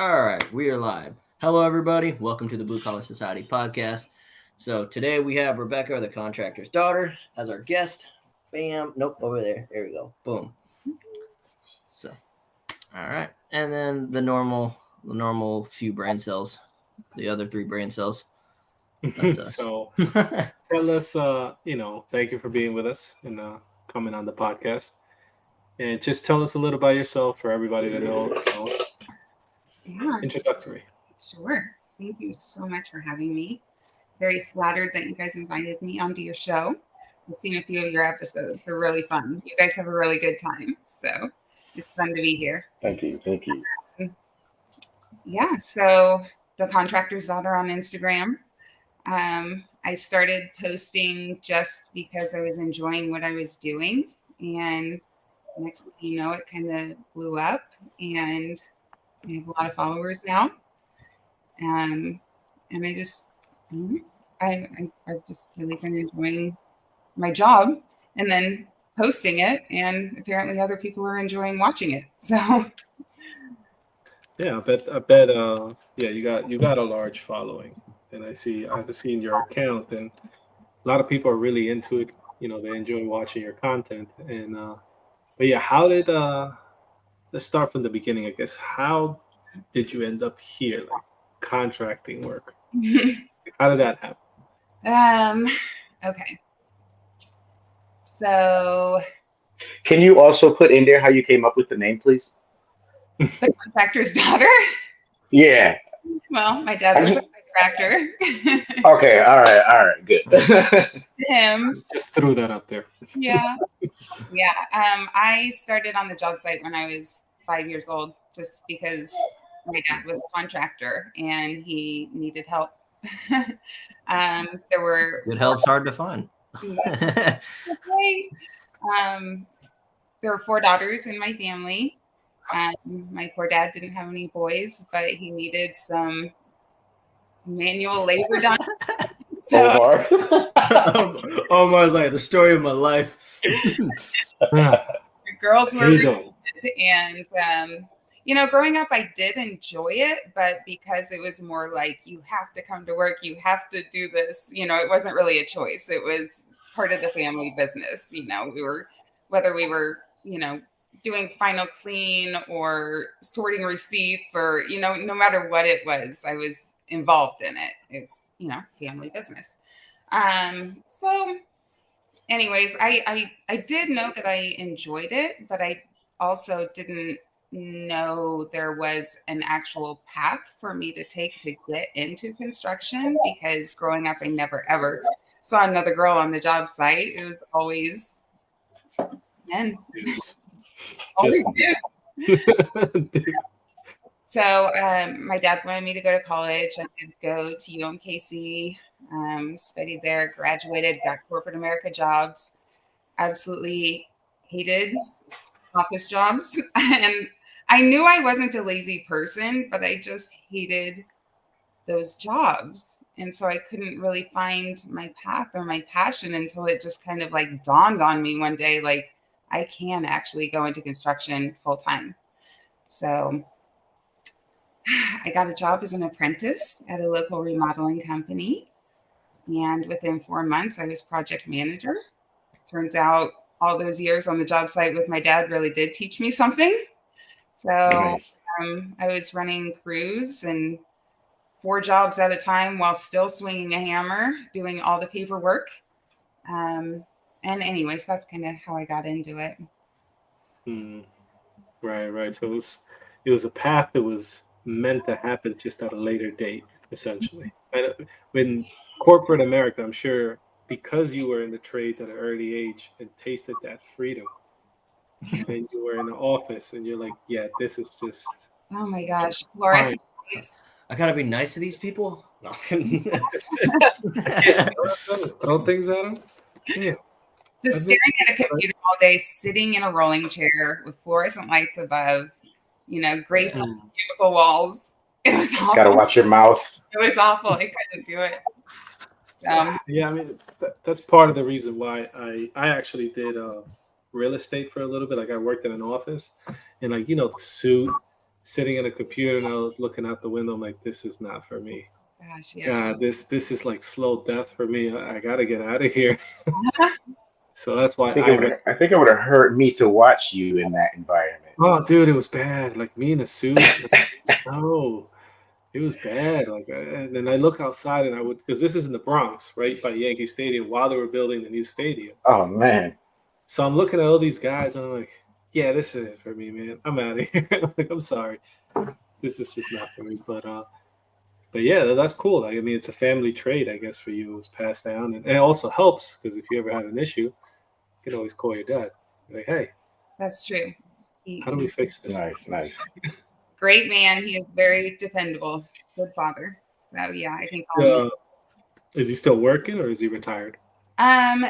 All right, we are live. Hello, everybody. Welcome to the Blue Collar Society podcast. So today we have Rebecca, the contractor's daughter, as our guest. Bam. Nope, over there. There we go. Boom. So, all right, and then the normal few brain cells, the other three brain cells. That's us. So tell us, thank you for being with us and coming on the podcast. And just tell us a little about yourself for everybody to know. Yeah, Introductory. sure. Thank you so much for having me. Very flattered that you guys invited me onto your show. I've seen a few of your episodes. They're really fun. You guys have a really good time. So it's fun to be here. Thank you. Yeah, so the contractor's daughter on Instagram. I started posting just because I was enjoying what I was doing. And next thing you know, it kind of blew up. And I have a lot of followers now. And I just, I've just really been enjoying my job and then posting it. And apparently other people are enjoying watching it. So Yeah, I bet. You got a large following, and I've seen your account, and a lot of people are really into it. They enjoy watching your content, and but yeah, how did let's start from the beginning, I guess. How did you end up here, like contracting work? How did that happen? Okay. So Can you also put in there how you came up with the name, please? the contractor's daughter. Yeah. Well, my dad was a contractor. Okay. All right. Good. Him. Just threw that up there. Yeah. Yeah. I started on the job site when I was 5 years old, just because my dad was a contractor and he needed help. There were Good help's hard to find. there were 4 daughters in my family. My poor dad didn't have any boys, but he needed some manual labor done. So Omar. Omar's like the story of my life. the girls were There you go. and growing up, I did enjoy it, but because it was more like you have to come to work, you have to do this, it wasn't really a choice. It was part of the family business. Whether we were, doing final clean or sorting receipts or, no matter what it was, I was involved in it. It's, family business. So anyways, I did know that I enjoyed it, but I also didn't know there was an actual path for me to take to get into construction, because growing up, I never ever saw another girl on the job site. It was always men. Always dudes. So my dad wanted me to go to college. I could go to UMKC, studied there, graduated, got corporate America jobs. Absolutely hated office jobs. And I knew I wasn't a lazy person, but I just hated those jobs. And so I couldn't really find my path or my passion until it just kind of like dawned on me one day, like I can actually go into construction full time. So I got a job as an apprentice at a local remodeling company. And within 4 months, I was project manager. Turns out all those years on the job site with my dad really did teach me something. So Nice. I was running crews and 4 jobs at a time while still swinging a hammer, doing all the paperwork. And anyways, that's kind of how I got into it. Right. So it was a path that was meant to happen just at a later date, essentially. And when corporate America, I'm sure, because you were in the trades at an early age and tasted that freedom, and you were in the office and you're like, yeah, this is just Oh my gosh, fluorescent lights. I gotta be nice to these people. No. throw things at them. Yeah. Just staring at a computer all day, sitting in a rolling chair with fluorescent lights above, gray cubicle walls. It was awful. Gotta watch your mouth. It was awful. I couldn't do it. So Yeah, I mean that's part of the reason why I actually did real estate for a little bit. Like I worked in an office, and the suit, sitting at a computer and I was looking out the window. I'm like, this is not for me. Gosh, yeah. God, this is like slow death for me. I gotta get out of here. So that's why I think it would have hurt me to watch you in that environment. Oh, dude, it was bad. Like me in a suit. No, it was bad. Like, and then I look outside and I would, because this is in the Bronx, right by Yankee Stadium, while they were building the new stadium. Oh man. So I'm looking at all these guys and I'm like, yeah, this is it for me, man. I'm out of here. Like, I'm sorry, this is just not for me. But yeah, that's cool. Like, I mean, it's a family trait, I guess, for you. It was passed down, and it also helps because if you ever had an issue, you can always call your dad. Like, hey, That's true. how do we fix this? Nice. Great man. He is very dependable. Good father. So yeah, I think. Is he still working or is he retired?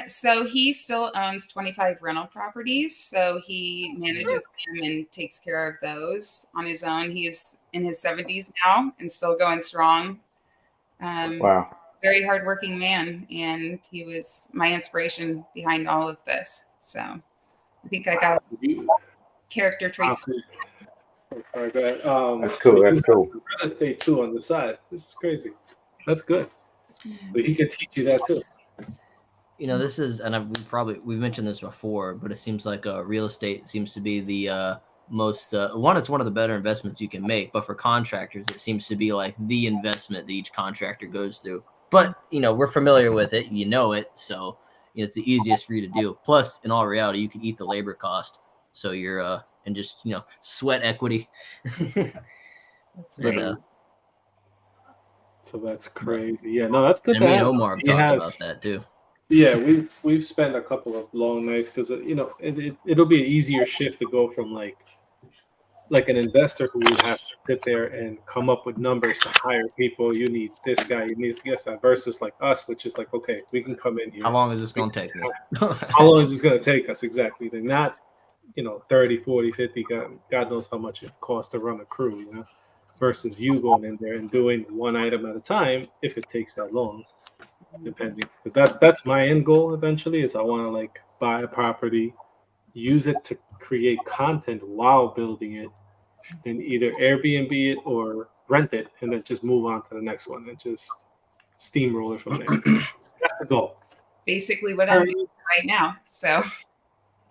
So he still owns 25 rental properties. So he manages them and takes care of those on his own. He's in his 70s now and still going strong. Wow. Very hardworking man, and he was my inspiration behind all of this. So I think I got character traits. All right, go ahead. That's cool. So That's you cool. have real estate too on the side. This is crazy. That's good. But he can teach you that too. You know, this is, and we've mentioned this before, but it seems like real estate seems to be the most it's one of the better investments you can make. But for contractors, it seems to be like the investment that each contractor goes through. But you know, we're familiar with it, you know it, so you know, it's the easiest for you to do. Plus, in all reality, you can eat the labor cost, so you're and just sweat equity. That's right. So that's crazy. Yeah, no, that's good. And me and Omar have talked about that too. Yeah, we've spent a couple of long nights because it'll be an easier shift to go from like an investor who would have to sit there and come up with numbers to hire people. You need this guy, you need this guy, versus like us, which is like, okay, we can come in here. How long is this going to take me? How long is this going to take us? Exactly. They're not, 30, 40, 50, God knows how much it costs to run a crew, versus you going in there and doing one item at a time if it takes that long, depending. Because that's my end goal eventually is I want to like buy a property, use it to create content while building it, then either Airbnb it or rent it, and then just move on to the next one and just steamroll it from there. That's the goal. Basically what I'm doing right now. So.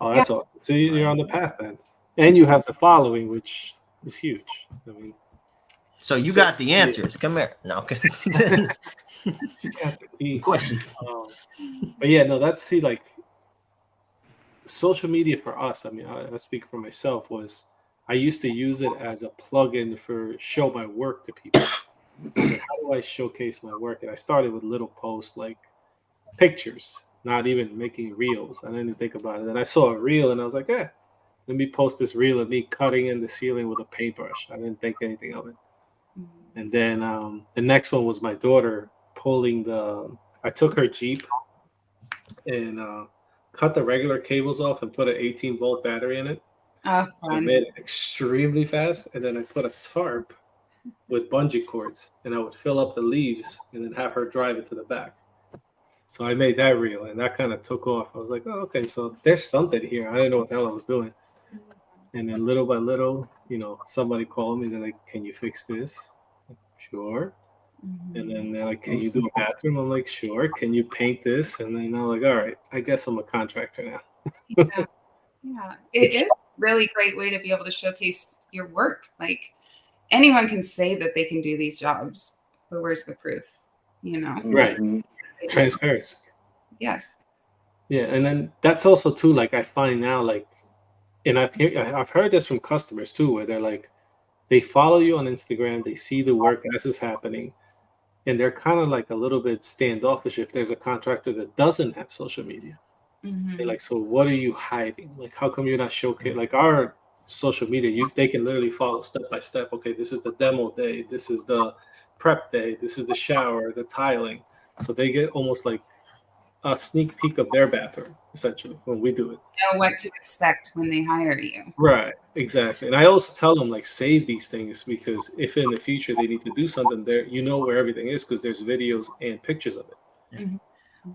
Oh, that's awesome. So you're on the path then. And you have the following, which is huge. I mean, so you got the answers. Come here. No, okay. She's got the key. Questions. But yeah, no, like social media for us. I mean, I speak for myself. Was I used to use it as a plug-in for show my work to people. Like, how do I showcase my work? And I started with little posts like pictures, not even making reels. I didn't think about it. And I saw a reel and I was like, let me post this reel of me cutting in the ceiling with a paintbrush. I didn't think anything of it. And then the next one was my daughter pulling I took her Jeep and cut the regular cables off and put an 18-volt battery in it. Oh, so I made it extremely fast. And then I put a tarp with bungee cords and I would fill up the leaves and then have her drive it to the back. So I made that reel and that kind of took off. I was like, oh, okay, so there's something here. I didn't know what the hell I was doing. And then little by little, somebody called me. They're like, can you fix this? Sure. And then they're like, can you do a bathroom? I'm like, sure. Can you paint this? And then I'm like, all right, I guess I'm a contractor now. Yeah. It is a really great way to be able to showcase your work. Like anyone can say that they can do these jobs, but where's the proof? Right. Transparency. Yes. Yeah. And then that's also too, like I find now, like, and I've heard this from customers too, where they're like, they follow you on Instagram, they see the work as is happening, and they're kind of like a little bit standoffish if there's a contractor that doesn't have social media. They're like, so what are you hiding? Like, how come you're not showcasing? Like our social media, they can literally follow step by step. Okay, this is the demo day, this is the prep day, this is the shower, the tiling. So they get almost like a sneak peek of their bathroom, essentially, when we do it. Know what to expect when they hire you. Right, exactly. And I also tell them, like, save these things because if in the future they need to do something there, where everything is because there's videos and pictures of it.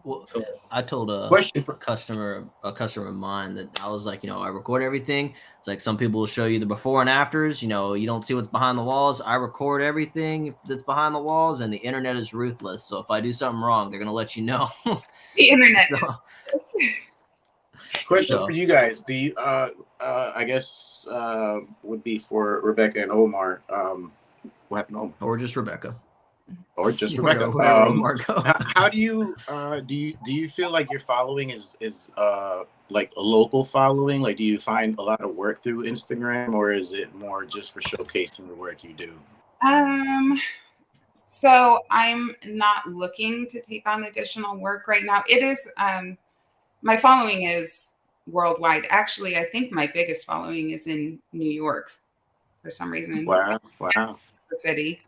Well, So I told a Question for customer of mine that I was like, I record everything. It's like some people will show you the before and afters. You don't see what's behind the walls. I record everything that's behind the walls, and the internet is ruthless. So if I do something wrong, they're gonna let you know. The internet. So, question so for you guys. I guess would be for Rebecca and Omar. What happened to Omar? or just Rebecca, Or just wherever, Rebecca. wherever Omar goes. How do you feel like your following is like a local following? Like, do you find a lot of work through Instagram, or is it more just for showcasing the work you do? So I'm not looking to take on additional work right now. It is my following is worldwide. Actually, I think my biggest following is in New York for some reason. Wow, wow. The city.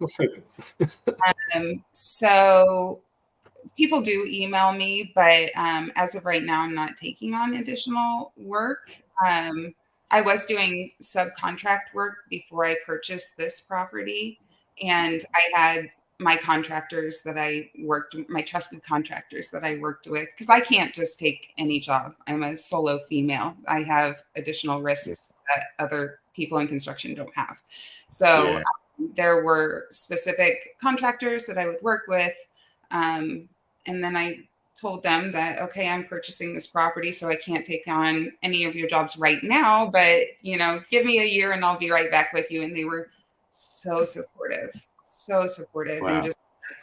So people do email me, but as of right now, I'm not taking on additional work. I was doing subcontract work before I purchased this property, and I had my contractors that I worked, my trusted contractors that I worked with, because I can't just take any job. I'm a solo female. I have additional risks that other people in construction don't have. So there were specific contractors that I would work with. And then I told them that, okay, I'm purchasing this property, so I can't take on any of your jobs right now, but give me a year and I'll be right back with you. And they were so supportive, Wow. and just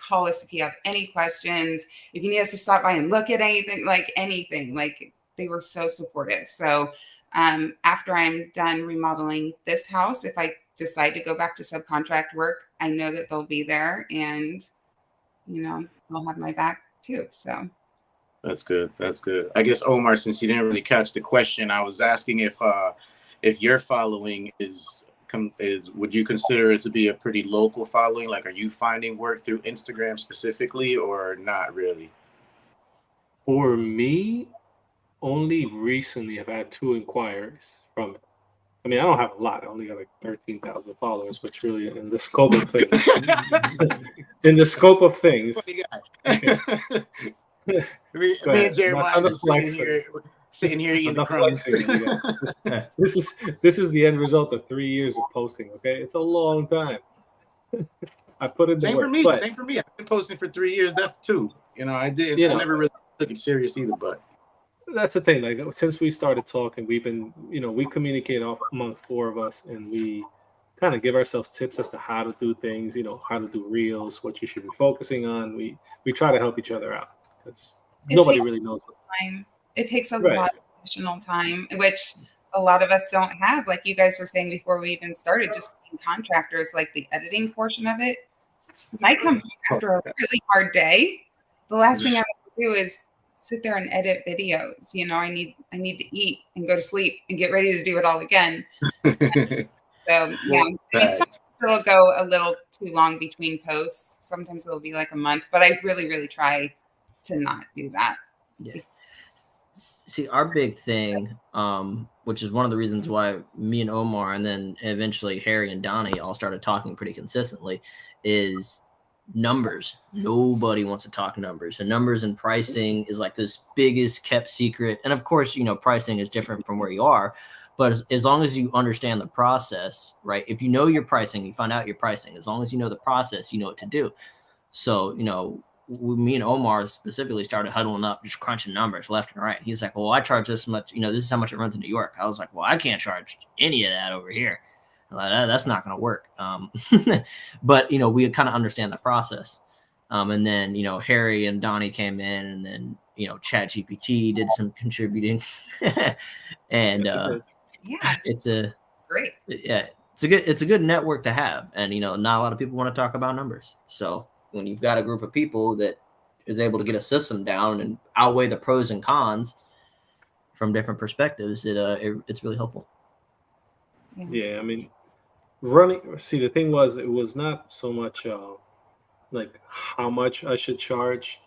call us if you have any questions, if you need us to stop by and look at anything, like they were so supportive. So after I'm done remodeling this house, if I decide to go back to subcontract work, I know that they'll be there, and they'll have my back too. So That's good. That's good. I guess, Omar, since you didn't really catch the question, I was asking if your following is would you consider it to be a pretty local following? Like, are you finding work through Instagram specifically, or not really? for me, only recently I've had 2 inquiries from it. I mean, I don't have a lot. I only got like 13,000 followers, which really, in the scope of things, Funny guy. Me and Jeremiah just sitting here eating the crumbs. This is the end result of 3 years of posting. Okay, it's a long time. I put in the Same work. for me. But, Same for me. I've been posting for 3 years. That too. I did. I never really took it serious either. But that's the thing. Like, since we started talking, we've been, we communicate among 4 of us, and we kind of give ourselves tips as to how to do things. How to do reels, what you should be focusing on. We try to help each other out because nobody really knows. Time. It takes a lot of additional time, which a lot of us don't have. Like you guys were saying before we even started, just being contractors, like the editing portion of it. When I come home after a really hard day, the last thing I want to do is sit there and edit videos. I need to eat and go to sleep and get ready to do it all again. So sometimes it'll go a little too long between posts. Sometimes it'll be like a month, but I really, really try to not do that. Yeah. See, our big thing, which is one of the reasons why me and Omar, and then eventually Harry and Donnie all started talking pretty consistently, is numbers. Nobody wants to talk numbers. And numbers and pricing is like this biggest kept secret. And of course, pricing is different from where you are. But as long as you understand the process, right? If you know your pricing, you find out your pricing. As long as you know the process, you know what to do. So, me and Omar specifically started huddling up, just crunching numbers left and right. He's like, well, I charge this much, this is how much it runs in New York. I was like, well, I can't charge any of that over here. Like, that's not going to work. But, we kind of understand the process. And then, Harry and Donnie came in, and then, ChatGPT did some contributing. And it's great. Yeah, it's a good network to have. And, not a lot of people want to talk about numbers. So when you've got a group of people that is able to get a system down and outweigh the pros and cons from different perspectives, it's really helpful. Yeah, I mean, the thing was, it was not so much like how much I should charge.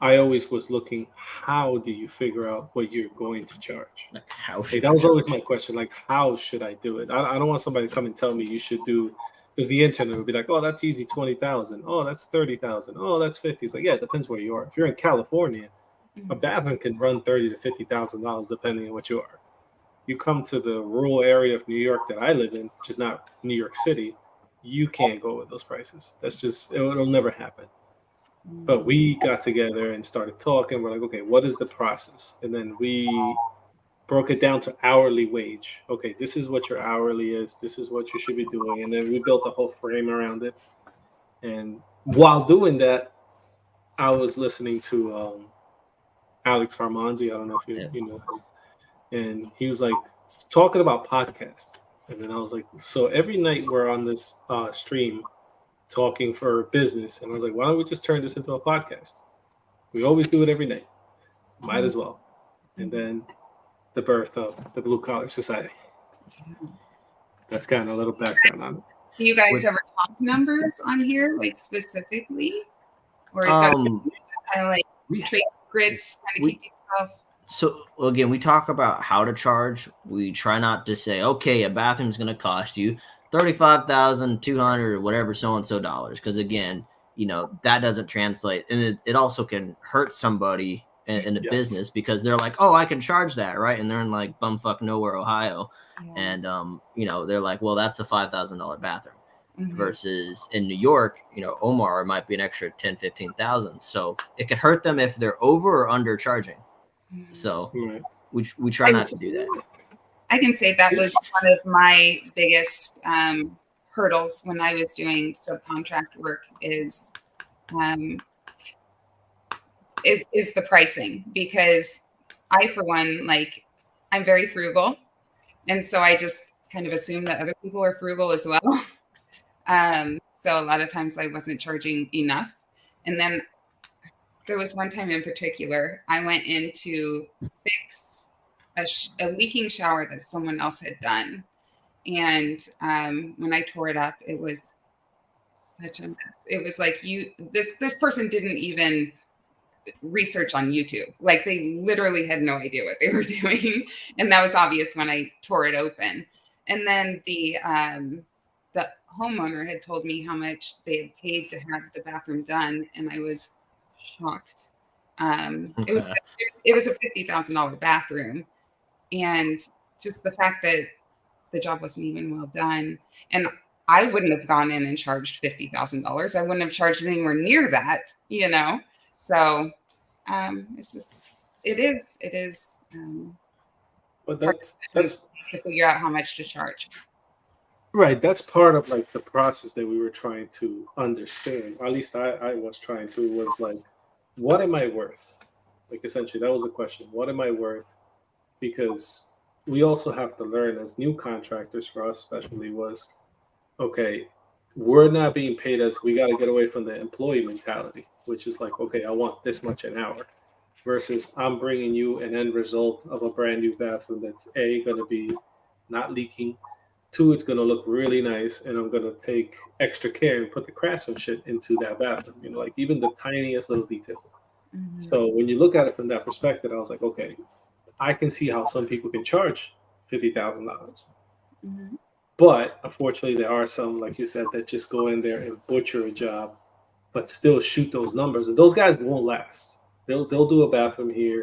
I always was looking, how do you figure out what you're going to charge? Like, that was always my question. Like, how should I do it? I don't want somebody to come and tell me you should do because the internet would be like, oh, that's easy, 20,000. Oh, that's 30,000. Oh, that's 50. It's like, yeah, it depends where you are. If you're in California, a bathroom can run $30,000 to $50,000 depending on what you are. You come to the rural area of New York that I live in, which is not New York City, you can't go with those prices. That's just, it'll never happen. But we got together and started talking. We're like, okay, what is the process? And then we broke it down to hourly wage. Okay, this is what your hourly is. This is what you should be doing. And then we built a whole frame around it. And while doing that, I was listening to Alex Harmonzi. I don't know if you know him. And he was like talking about podcasts. And then I was like, so every night we're on this stream talking for business. And I was like, why don't we just turn this into a podcast? We always do it every night. Might as well. And then the birth of the Blue Collar Society. That's kind of a little background on it. Do you guys ever talk numbers on here, like specifically? Or is that kind of like trade grids, kind of keep yourself? So again, we talk about how to charge. We try not to say, okay, a bathroom's going to cost you $35,200 or whatever so-and-so dollars. Because again, that doesn't translate. And it also can hurt somebody in the business because they're like, oh, I can charge that, right? And they're in like bumfuck nowhere, Ohio. Yeah. And, they're like, well, that's a $5,000 bathroom. Versus in New York, Omar, it might be an extra 10, 15,000. So it could hurt them if they're over or under charging. So we try not to do that. I can say that was one of my biggest hurdles when I was doing subcontract work is the pricing, because I, for one, I'm very frugal. And so I just kind of assume that other people are frugal as well. So a lot of times I wasn't charging enough. And then there was one time in particular, I went in to fix a leaking shower that someone else had done. And when I tore it up, it was such a mess. It was like this person didn't even research on YouTube. Like, they literally had no idea what they were doing. And that was obvious when I tore it open. And then the homeowner had told me how much they had paid to have the bathroom done, and I was shocked. It was a $50,000 bathroom, and just the fact that the job wasn't even well done, and I wouldn't have gone in and charged $50,000. I wouldn't have charged anywhere near that, So it's just it is. But that's to figure out how much to charge. Right, that's part of the process that we were trying to understand. Or at least I was trying to, was what am I worth? Essentially, that was the question. What am I worth? Because we also have to learn as new contractors, for us especially, was, okay, we're not being paid as, we got to get away from the employee mentality, which is okay, I want this much an hour, versus I'm bringing you an end result of a brand new bathroom that's going to be not leaking. 2, it's going to look really nice, and I'm going to take extra care and put the craftsmanship into that bathroom, even the tiniest little details. So when you look at it from that perspective, I was like, okay, I can see how some people can charge $50,000. But unfortunately, there are some, like you said, that just go in there and butcher a job, but still shoot those numbers. And those guys won't last. They'll do a bathroom here.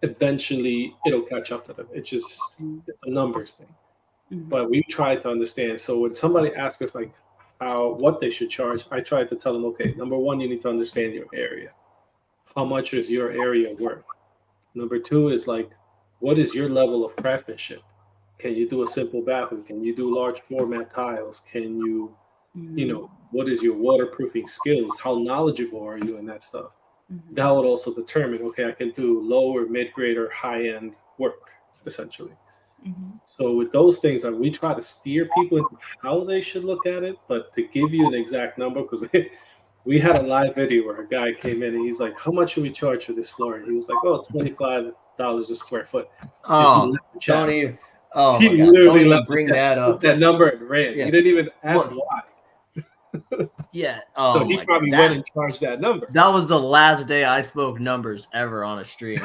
Eventually, it'll catch up to them. It's just it's a numbers thing. But we tried to understand. So when somebody asks us what they should charge, I tried to tell them, okay, number one, you need to understand your area. How much is your area worth? Number 2 is what is your level of craftsmanship? Can you do a simple bathroom? Can you do large format tiles? Can you, what is your waterproofing skills? How knowledgeable are you in that stuff? That would also determine, okay, I can do low or mid-grade or high-end work, essentially. So with those things, we try to steer people into how they should look at it, but to give you an exact number, because we had a live video where a guy came in and he's like, how much should we charge for this floor? And he was like, oh, $25 a square foot. Oh, Tony. Oh, he literally left bring that up. That number and ran. Yeah. He didn't even ask why. Yeah. Oh, so he probably went and charged that number. That was the last day I spoke numbers ever on a stream.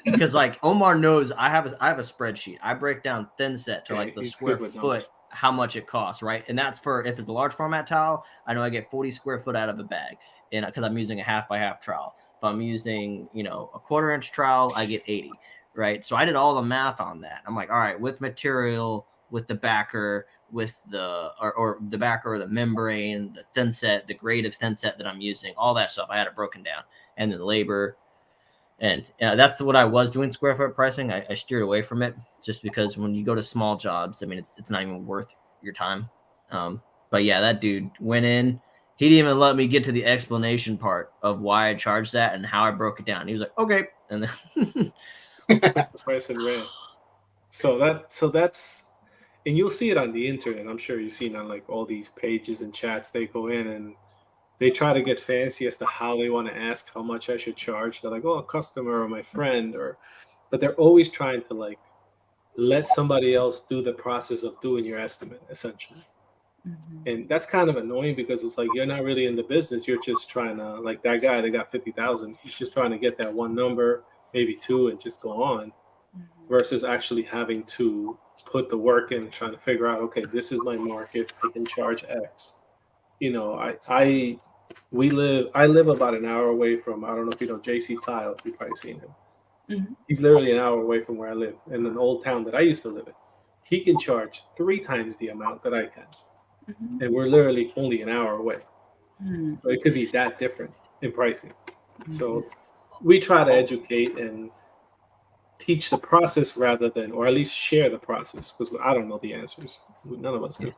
Because Omar knows I have a spreadsheet. I break down thin set to the square foot how much it costs, right? And that's for if it's a large format towel, I know I get 40 square foot out of a bag, and because I'm using a 1/2 by 1/2 trowel. If I'm using, a 1/4 inch trowel, I get 80, right? So I did all the math on that. I'm like, all right, with material, with the backer, with the or the backer or the membrane, the thin set, the grade of thin set that I'm using, all that stuff. I had it broken down, and then labor. And that's what I was doing square foot pricing. I steered away from it just because when you go to small jobs, I mean, it's not even worth your time. But yeah, that dude went in. He didn't even let me get to the explanation part of why I charged that and how I broke it down. He was like, okay. And then price and rent. So that's, and you'll see it on the internet. I'm sure you've seen on like all these pages and chats. They go in and they try to get fancy as to how they want to ask how much I should charge. They're like, oh, a customer or my friend, but they're always trying to like let somebody else do the process of doing your estimate, essentially. Mm-hmm. And that's kind of annoying because it's like you're not really in the business. You're just trying to, like that guy that got 50,000. He's just trying to get that one number, maybe two, and just go on, versus actually having to put the work in and trying to figure out, okay, this is my market. I can charge X. I live about an hour away from, I don't know if you know JC Tile, you've probably seen him. Mm-hmm. He's literally an hour away from where I live in an old town that I used to live in. He can charge 3 times the amount that I can. Mm-hmm. And we're literally only an hour away. Mm-hmm. So it could be that different in pricing. Mm-hmm. So we try to educate and teach the process rather than, or at least share the process, because I don't know the answers. None of us do.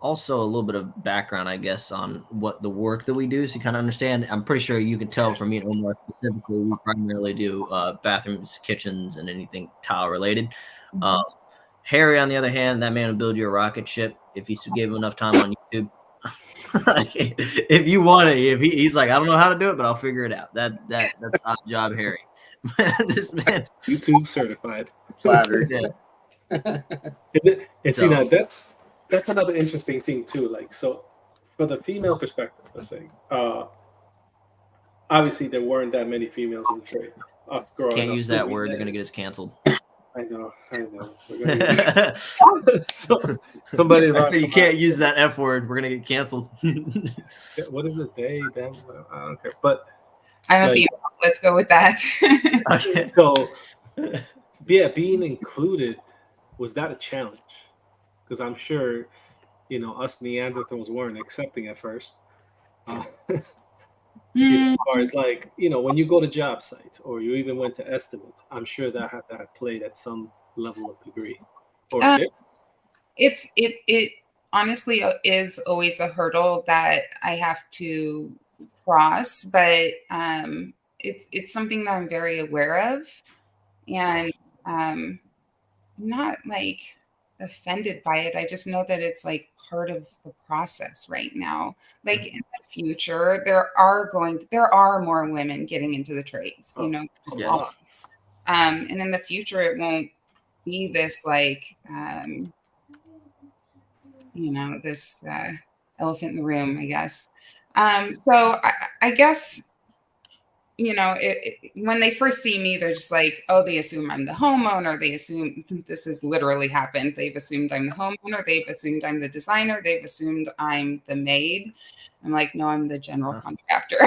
Also, a little bit of background, I guess, on what the work that we do, so you kind of understand. I'm pretty sure you can tell from me and Omar specifically, we primarily do bathrooms, kitchens, and anything tile related. Mm-hmm. Harry, on the other hand, that man will build you a rocket ship if you gave him enough time on YouTube. If you want it, if he's like, I don't know how to do it, but I'll figure it out. That's our job, Harry. This man, YouTube certified. Flattered. Yeah. and see, now that's another interesting thing too. Like, so for the female perspective, let's say, obviously there weren't that many females in the trade. Can't use that word. You're gonna get us canceled. I know. So somebody. I say you can't use that F word. We're gonna get canceled. What is it? They, them. I don't care. But I don't think. Let's go with that. Okay. So, yeah, being included, was that a challenge? Because I'm sure, us Neanderthals weren't accepting at first. As far as like, when you go to job sites or you even went to estimates, I'm sure that had to have played at some level of degree. Or it honestly is always a hurdle that I have to cross, but it's something that I'm very aware of, and I'm not like offended by it. I just know that it's like part of the process right now. Like in the future, there are more women getting into the trades, Yes. And in the future it won't be this like this elephant in the room, I guess. So I guess when they first see me, they're just like, oh, they assume I'm the homeowner. They assume this has literally happened. They've assumed I'm the homeowner. They've assumed I'm the designer. They've assumed I'm the maid. I'm like, no, I'm the general contractor.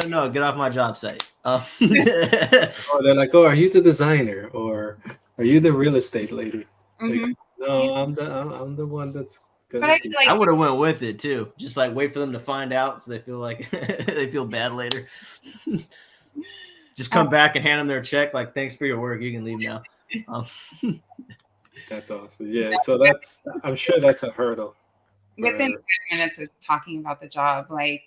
No, get off my job site. Or they're like, oh, are you the designer? Or are you the real estate lady? Mm-hmm. Like, no, I'm the one that's. But I would have went with it too. Just like wait for them to find out, so they feel like they feel bad later. Just come back and hand them their check. Like, thanks for your work. You can leave now. That's awesome. Yeah. So I'm sure that's a hurdle. Within 5 minutes of talking about the job, like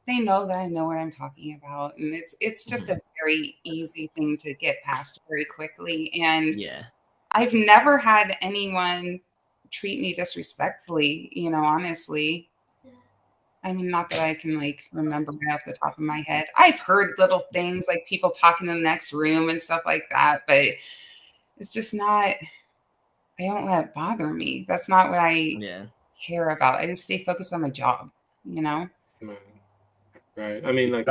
they know that I know what I'm talking about, and it's just a very easy thing to get past very quickly. And I've never had anyone treat me disrespectfully, honestly. I mean, not that I can like remember right off the top of my head. I've heard little things like people talking in the next room and stuff like that, but it's just not, I don't let it bother me. That's not what I care about. I just stay focused on my job, Right. I mean, like,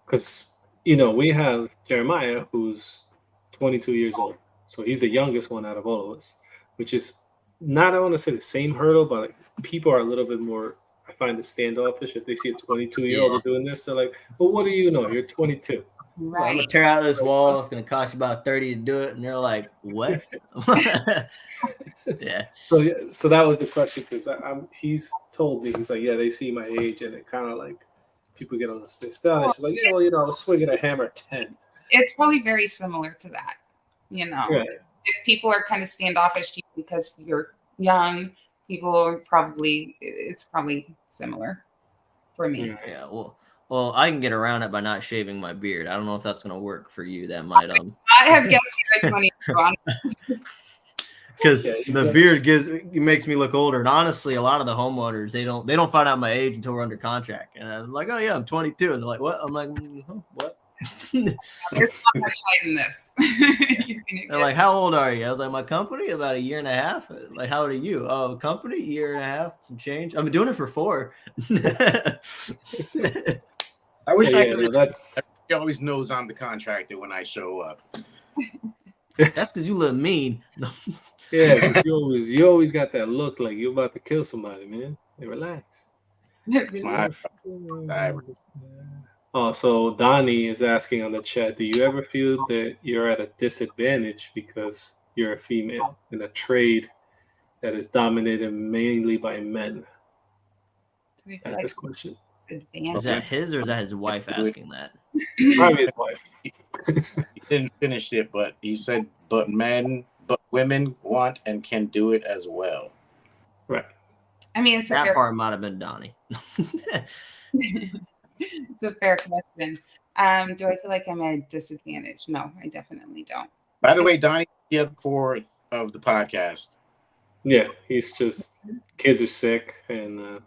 because, we have Jeremiah, who's 22 years old. So he's the youngest one out of all of us, which is not I want to say the same hurdle, but like, people are a little bit more. I find it standoffish if they see a 22-year-old doing this. They're like, "Well, what do you know? You're 22." I'm Right. gonna tear out this wall. It's gonna cost you about 30 to do it, and they're like, "What?" Yeah. So that was the question because he's told me he's like, yeah, they see my age and it kind of like people get on the style. She's like, yeah, well, I was swinging a hammer at 10. It's probably very similar to that. Right. If people are kind of standoffish to you because you're young, people are it's probably similar for me. Yeah. Well, I can get around it by not shaving my beard. I don't know if that's gonna work for you. That might I have guessed you at 20. Because the beard makes me look older, and honestly, a lot of the homeowners they don't find out my age until we're under contract, and I'm like, oh yeah, I'm 22, and they're like, what? I'm like, what? There's not much height in this. They're like, how old are you? I was like, my company about a year and a half. Like, how old are you? Oh, company, year and a half, some change. I've been doing it for 4. I wish So, I yeah, could. no, that's He always knows I'm the contractor when I show up. That's because you look mean. yeah. But you always got that look like you're about to kill somebody, man. Hey, relax. It's my Oh, so Donnie is asking on the chat, do you ever feel that you're at a disadvantage because you're a female in a trade that is dominated mainly by men? That's this question. Is that his or is that his wife asking that? Probably his wife. He didn't finish it, but he said, but women want and can do it as well. Right. I mean, it's that part might have been Donnie. It's a fair question. Do I feel like I'm at a disadvantage? No, I definitely don't. By the way, Donnie, the 4th of the podcast. Yeah, he's just kids are sick, and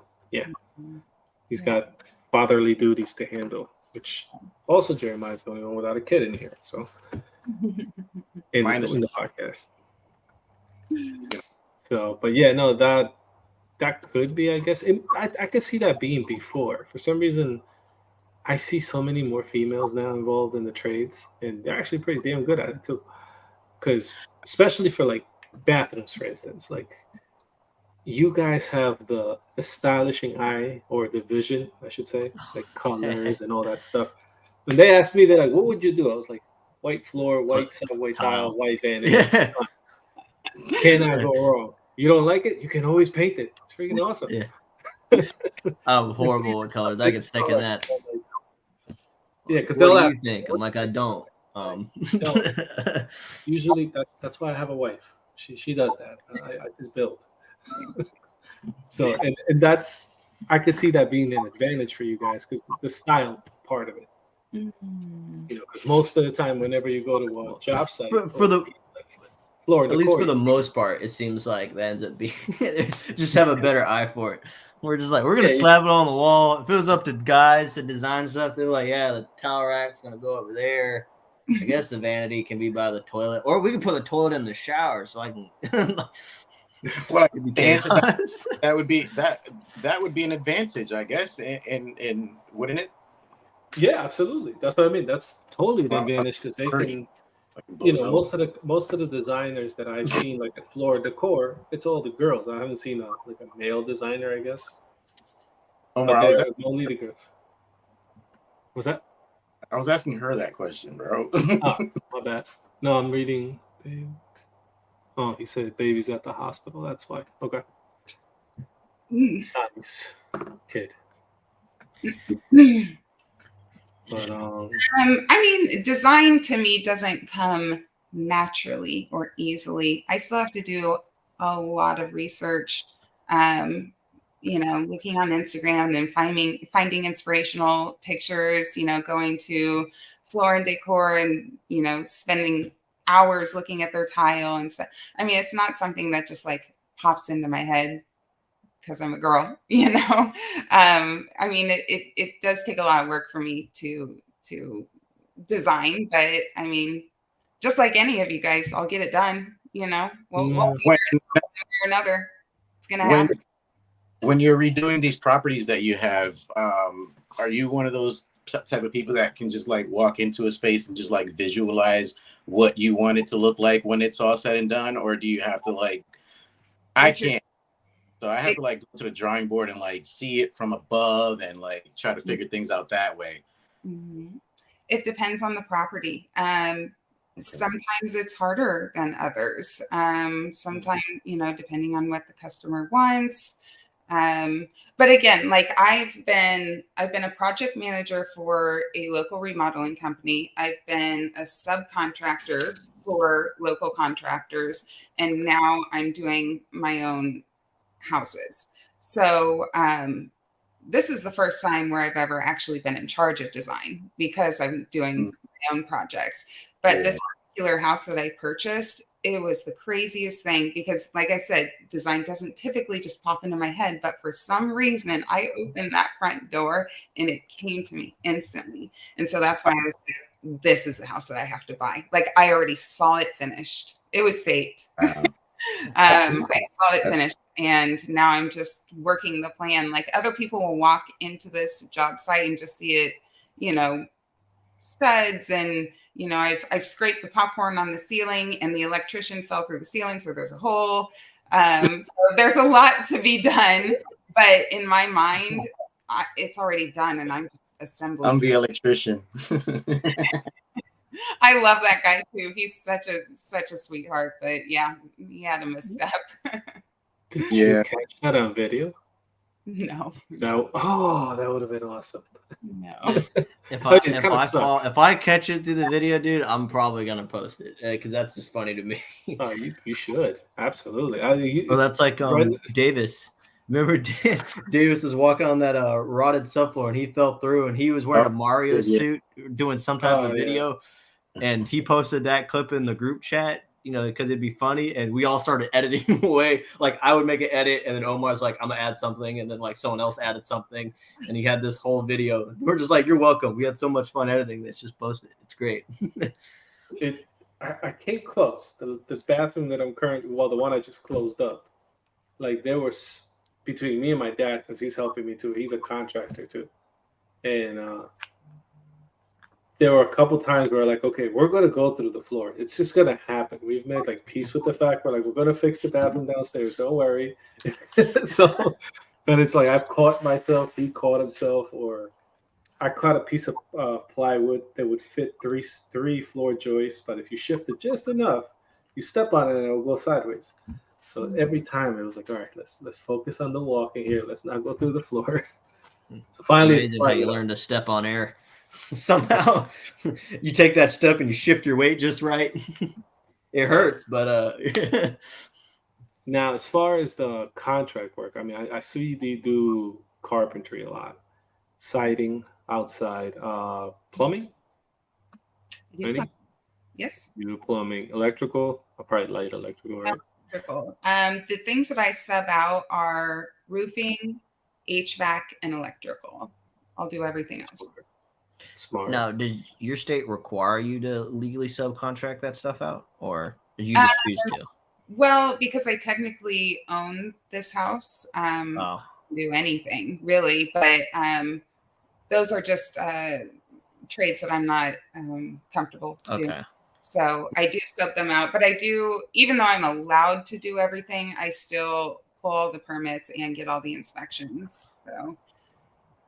he's got fatherly duties to handle. Which also Jeremiah's the only one without a kid in here, so in the podcast. So, but yeah, no, that could be, I guess. I could see that being before. For some reason, I see so many more females now involved in the trades, and they're actually pretty damn good at it too. Because especially for like bathrooms, for instance, like you guys have the stylishing eye or the vision, I should say, like colors and all that stuff. When they asked me, they're like, "What would you do?" I was like, "White floor, white tile, white vanity." Yeah. Cannot go wrong. You don't like it? You can always paint it. It's freaking awesome. Yeah. I'm horrible with colors. I get sick of that. Yeah, because what they'll do ask. You think? I'm like, I don't. Usually, that's why I have a wife. She does that. I just build. So and that's I could see that being an advantage for you guys because the style part of it. Because most of the time, whenever you go to a job site, for the Florida, at least for the most part, it seems like that ends up being just have a better eye for it. We're just like, we're gonna slap it on the wall. If it was up to guys to design stuff, they're like, yeah, the towel rack's gonna go over there. I guess the vanity can be by the toilet, or we can put the toilet in the shower so I can. Well, that would be an advantage, I guess, and wouldn't it? Yeah, absolutely. That's what I mean. That's totally the advantage because they can. Most of the designers that I've seen, like at Floor Decor, it's all the girls. I haven't seen a male designer, I guess. Only the girls. Was that? I was asking her that question, bro. Oh, my bad. No, I'm reading. Oh, he said baby's at the hospital. That's why. Okay. Nice kid. But I mean, design to me doesn't come naturally or easily. I still have to do a lot of research. Looking on Instagram and finding inspirational pictures. Going to Floor and Decor and spending hours looking at their tile and stuff. I mean, it's not something that just like pops into my head because I'm a girl, I mean, it does take a lot of work for me to design, but I mean, just like any of you guys, I'll get it done, we'll another. It's going to happen. When you're redoing these properties that you have, are you one of those type of people that can just like walk into a space and just like visualize what you want it to look like when it's all said and done? Or do you have to I can't. So I have to like go to the drawing board and like see it from above and like try to figure things out that way. It depends on the property. Sometimes it's harder than others. Sometimes, depending on what the customer wants. But again, like I've been a project manager for a local remodeling company. I've been a subcontractor for local contractors, and now I'm doing my own houses. So this is the first time where I've ever actually been in charge of design because I'm doing my own projects. But this particular house that I purchased, it was the craziest thing because, like I said, design doesn't typically just pop into my head. But for some reason, I opened that front door and it came to me instantly. And so that's why I was like, this is the house that I have to buy. Like I already saw it finished. It was fate. I saw it finished. And now I'm just working the plan. Like other people will walk into this job site and just see it, studs and, I've scraped the popcorn on the ceiling and the electrician fell through the ceiling. So there's a hole. So there's a lot to be done. But in my mind, it's already done and I'm just assembling. I'm the electrician. I love that guy too. He's such a sweetheart. But yeah, he had a misstep. Did you catch that on video? No. So, that would have been awesome. No. If I catch it through the video, dude, I'm probably gonna post it because that's just funny to me. Oh, you should absolutely. That's like Davis. Remember, Davis was walking on that rotted subfloor and he fell through and he was wearing a Mario suit doing some type of video, and he posted that clip in the group chat. Because it'd be funny, and we all started editing away. Like I would make an edit, and then Omar's like, "I'm gonna add something," and then like someone else added something, and he had this whole video. We're just like, "You're welcome." We had so much fun editing this. Just post it. It's great. I came close. The bathroom that I'm currently, the one I just closed up, like there was between me and my dad because he's helping me too. He's a contractor too, and there were a couple times where like, okay, we're going to go through the floor. It's just going to happen. We've made like peace with the fact we're going to fix the bathroom downstairs. Don't worry. So then it's like I've caught myself, he caught himself, or I caught a piece of plywood that would fit three floor joists. But if you shift it just enough, you step on it and it'll go sideways. So every time it was like, all right, let's focus on the walking here. Let's not go through the floor. So finally, it's amazing how you learn to step on air. Somehow you take that step and you shift your weight just right. It hurts, but now as far as the contract work, I mean, I see you do carpentry a lot, siding outside, plumbing. Yes. You do plumbing, electrical, probably light electrical, right? Electrical. The things that I sub out are roofing, HVAC, and electrical. I'll do everything else. Smart. Now, does your state require you to legally subcontract that stuff out, or did you just choose to? Well, because I technically own this house, do anything really, but those are just trades that I'm not comfortable doing. So I do sub them out, but I do, even though I'm allowed to do everything, I still pull all the permits and get all the inspections. So.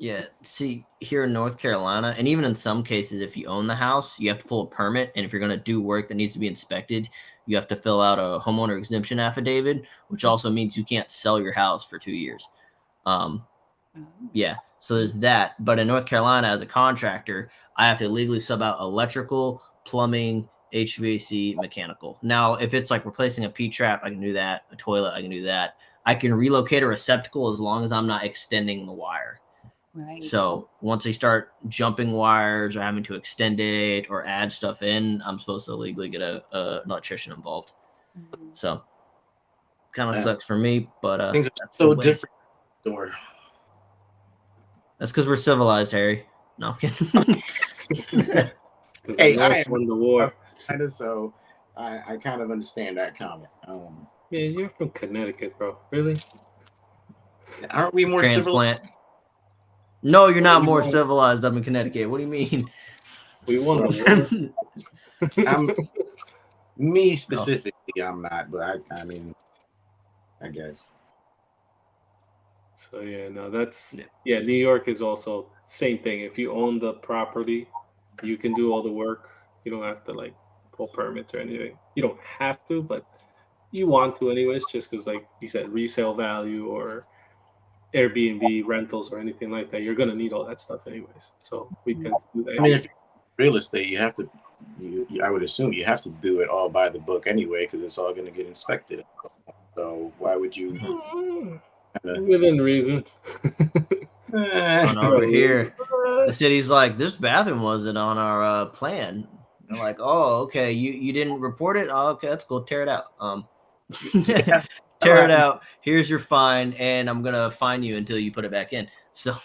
Yeah, see, here in North Carolina, and even in some cases, if you own the house, you have to pull a permit. And if you're going to do work that needs to be inspected, you have to fill out a homeowner exemption affidavit, which also means you can't sell your house for 2 years. Yeah, so there's that. But in North Carolina, as a contractor, I have to legally sub out electrical, plumbing, HVAC, mechanical. Now, if it's like replacing a P-trap, I can do that. A toilet, I can do that. I can relocate a receptacle as long as I'm not extending the wire. Right. So once they start jumping wires or having to extend it or add stuff in, I'm supposed to legally get an electrician involved. So kind of sucks for me, but things are so different. That's because we're civilized, Harry. No, I'm kidding. Hey, I won the war. So I kind of understand that comment. Yeah, you're from Connecticut, bro. Really? Aren't we more transplant? No, you're not more civilized up in Connecticut. What do you mean? We won the war. Me specifically, I'm not, but I mean, I guess. So yeah, no, that's New York is also same thing. If you own the property, you can do all the work. You don't have to like pull permits or anything. You don't have to, but you want to anyways, just because like you said, resale value or Airbnb rentals or anything like that, you're gonna need all that stuff anyways. So we tend to do that. I mean, if real estate, you have to. I would assume you have to do it all by the book anyway, because it's all going to get inspected. So why would you? Within reason. On over here, the city's like, this bathroom wasn't on our plan. They're like, oh, okay, you didn't report it. Oh, okay, that's cool. Tear it out. Tear it out. Here's your fine, and I'm gonna fine you until you put it back in. So.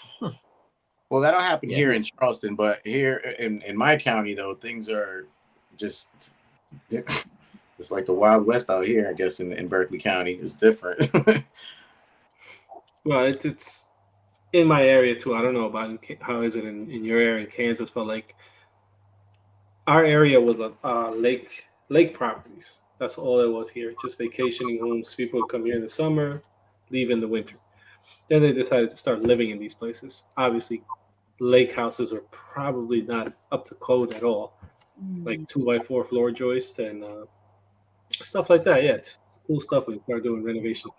Well, that'll happen here in Charleston, but here in my county, though, things are just it's like the Wild West out here. I guess in Berkeley County, it's different. Well, it's in my area too. I don't know about how is it in your area in Kansas, but like our area was lake properties. That's all it was here. Just vacationing homes. People would come here in the summer, leave in the winter. Then they decided to start living in these places. Obviously, lake houses are probably not up to code at all, like 2x4 floor joist and stuff like that. Yeah, it's cool stuff when you start doing renovation.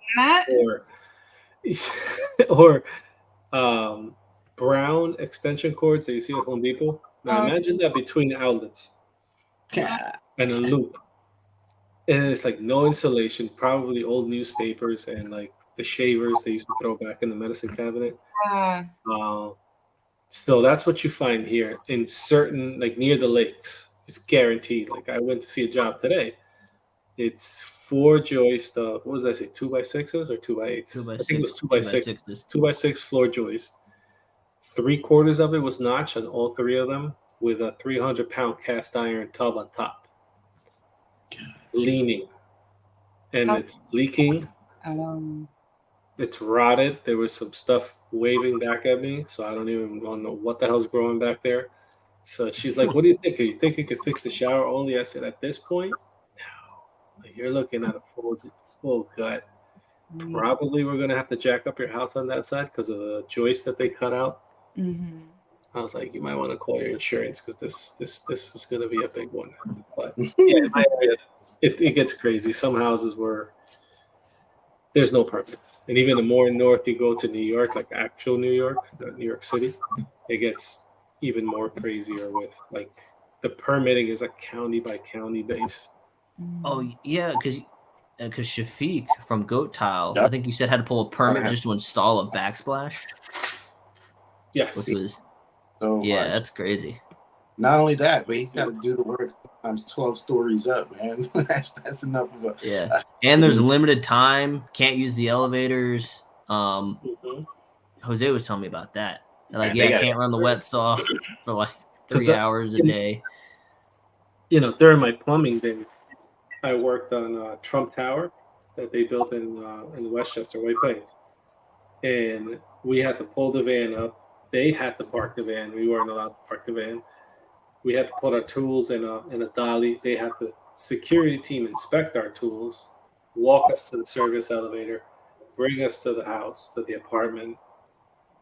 Or brown extension cords that you see at Home Depot. Now imagine that between the outlets and a loop. And it's like no insulation, probably old newspapers and like the shavers they used to throw back in the medicine cabinet. So that's what you find here in certain, like near the lakes. It's guaranteed. Like I went to see a job today. It's 4 joist. What was I say? 2x6s or 2x8s? I think it was 2x6s. 2x6 floor joist. 3/4 of it was notched on all 3 of them with a 300-pound cast iron tub on top, leaning, and it's leaking. It's rotted. There was some stuff waving back at me, so I don't even know what the hell's growing back there. So she's like, "What do you think? You think you could fix the shower only?" I said, "At this point, no. Like, you're looking at a full gut. Probably we're gonna have to jack up your house on that side because of the joist that they cut out." I was like, "You might want to call your insurance because this is gonna be a big one." But yeah, in my area, it gets crazy. Some houses were there's no permit. And even the more north you go to New York, like actual New York, not New York City, it gets even more crazier with like the permitting is a county by county base. Oh yeah, because Shafiq from Goat Tile, I think you said had to pull a permit just to install a backsplash. Yes. Which was so much. That's crazy. Not only that, but he's got to do the work sometimes 12 stories up, man. that's enough of a and there's limited time. Can't use the elevators. Jose was telling me about that. Like, can't run the wet saw for like 3 hours a day. You know, during my plumbing days, I worked on Trump Tower that they built in Westchester, White Plains, and we had to pull the van up. They had to park the van. We weren't allowed to park the van. We had to put our tools in a dolly. They had the security team inspect our tools, walk us to the service elevator, bring us to the house, to the apartment.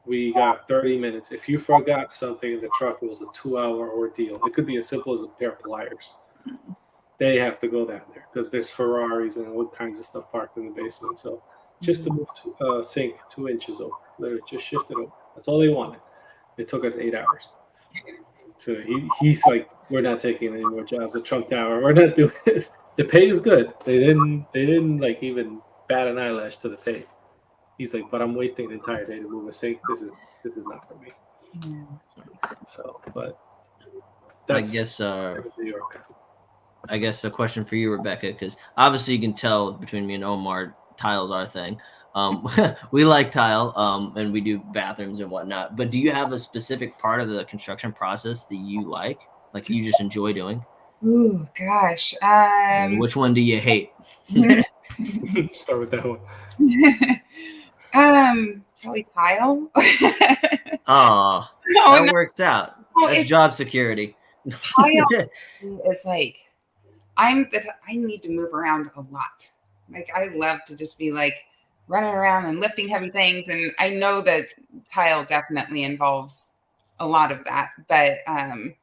We got 30 minutes. If you forgot something in the truck, it was a 2-hour ordeal. It could be as simple as a pair of pliers. They have to go down there because there's Ferraris and all kinds of stuff parked in the basement. So just to move sink 2 inches over, literally just shift it over. That's all they wanted. It took us 8 hours. So he's like, we're not taking any more jobs at Trump Tower. We're not doing it. The pay is good. They didn't like even bat an eyelash to the pay. He's like, but I'm wasting the entire day to move a sink. This is not for me. So, but that's New York. I guess a question for you, Rebecca, because obviously you can tell between me and Omar, tile's our thing. We like tile, and we do bathrooms and whatnot. But do you have a specific part of the construction process that you like you just enjoy doing? Ooh, gosh. And which one do you hate? Start with that one. Probably tile. That works out. That's job security. Tile is like I need to move around a lot. Like I love to just be like running around and lifting heavy things. And I know that tile definitely involves a lot of that, but I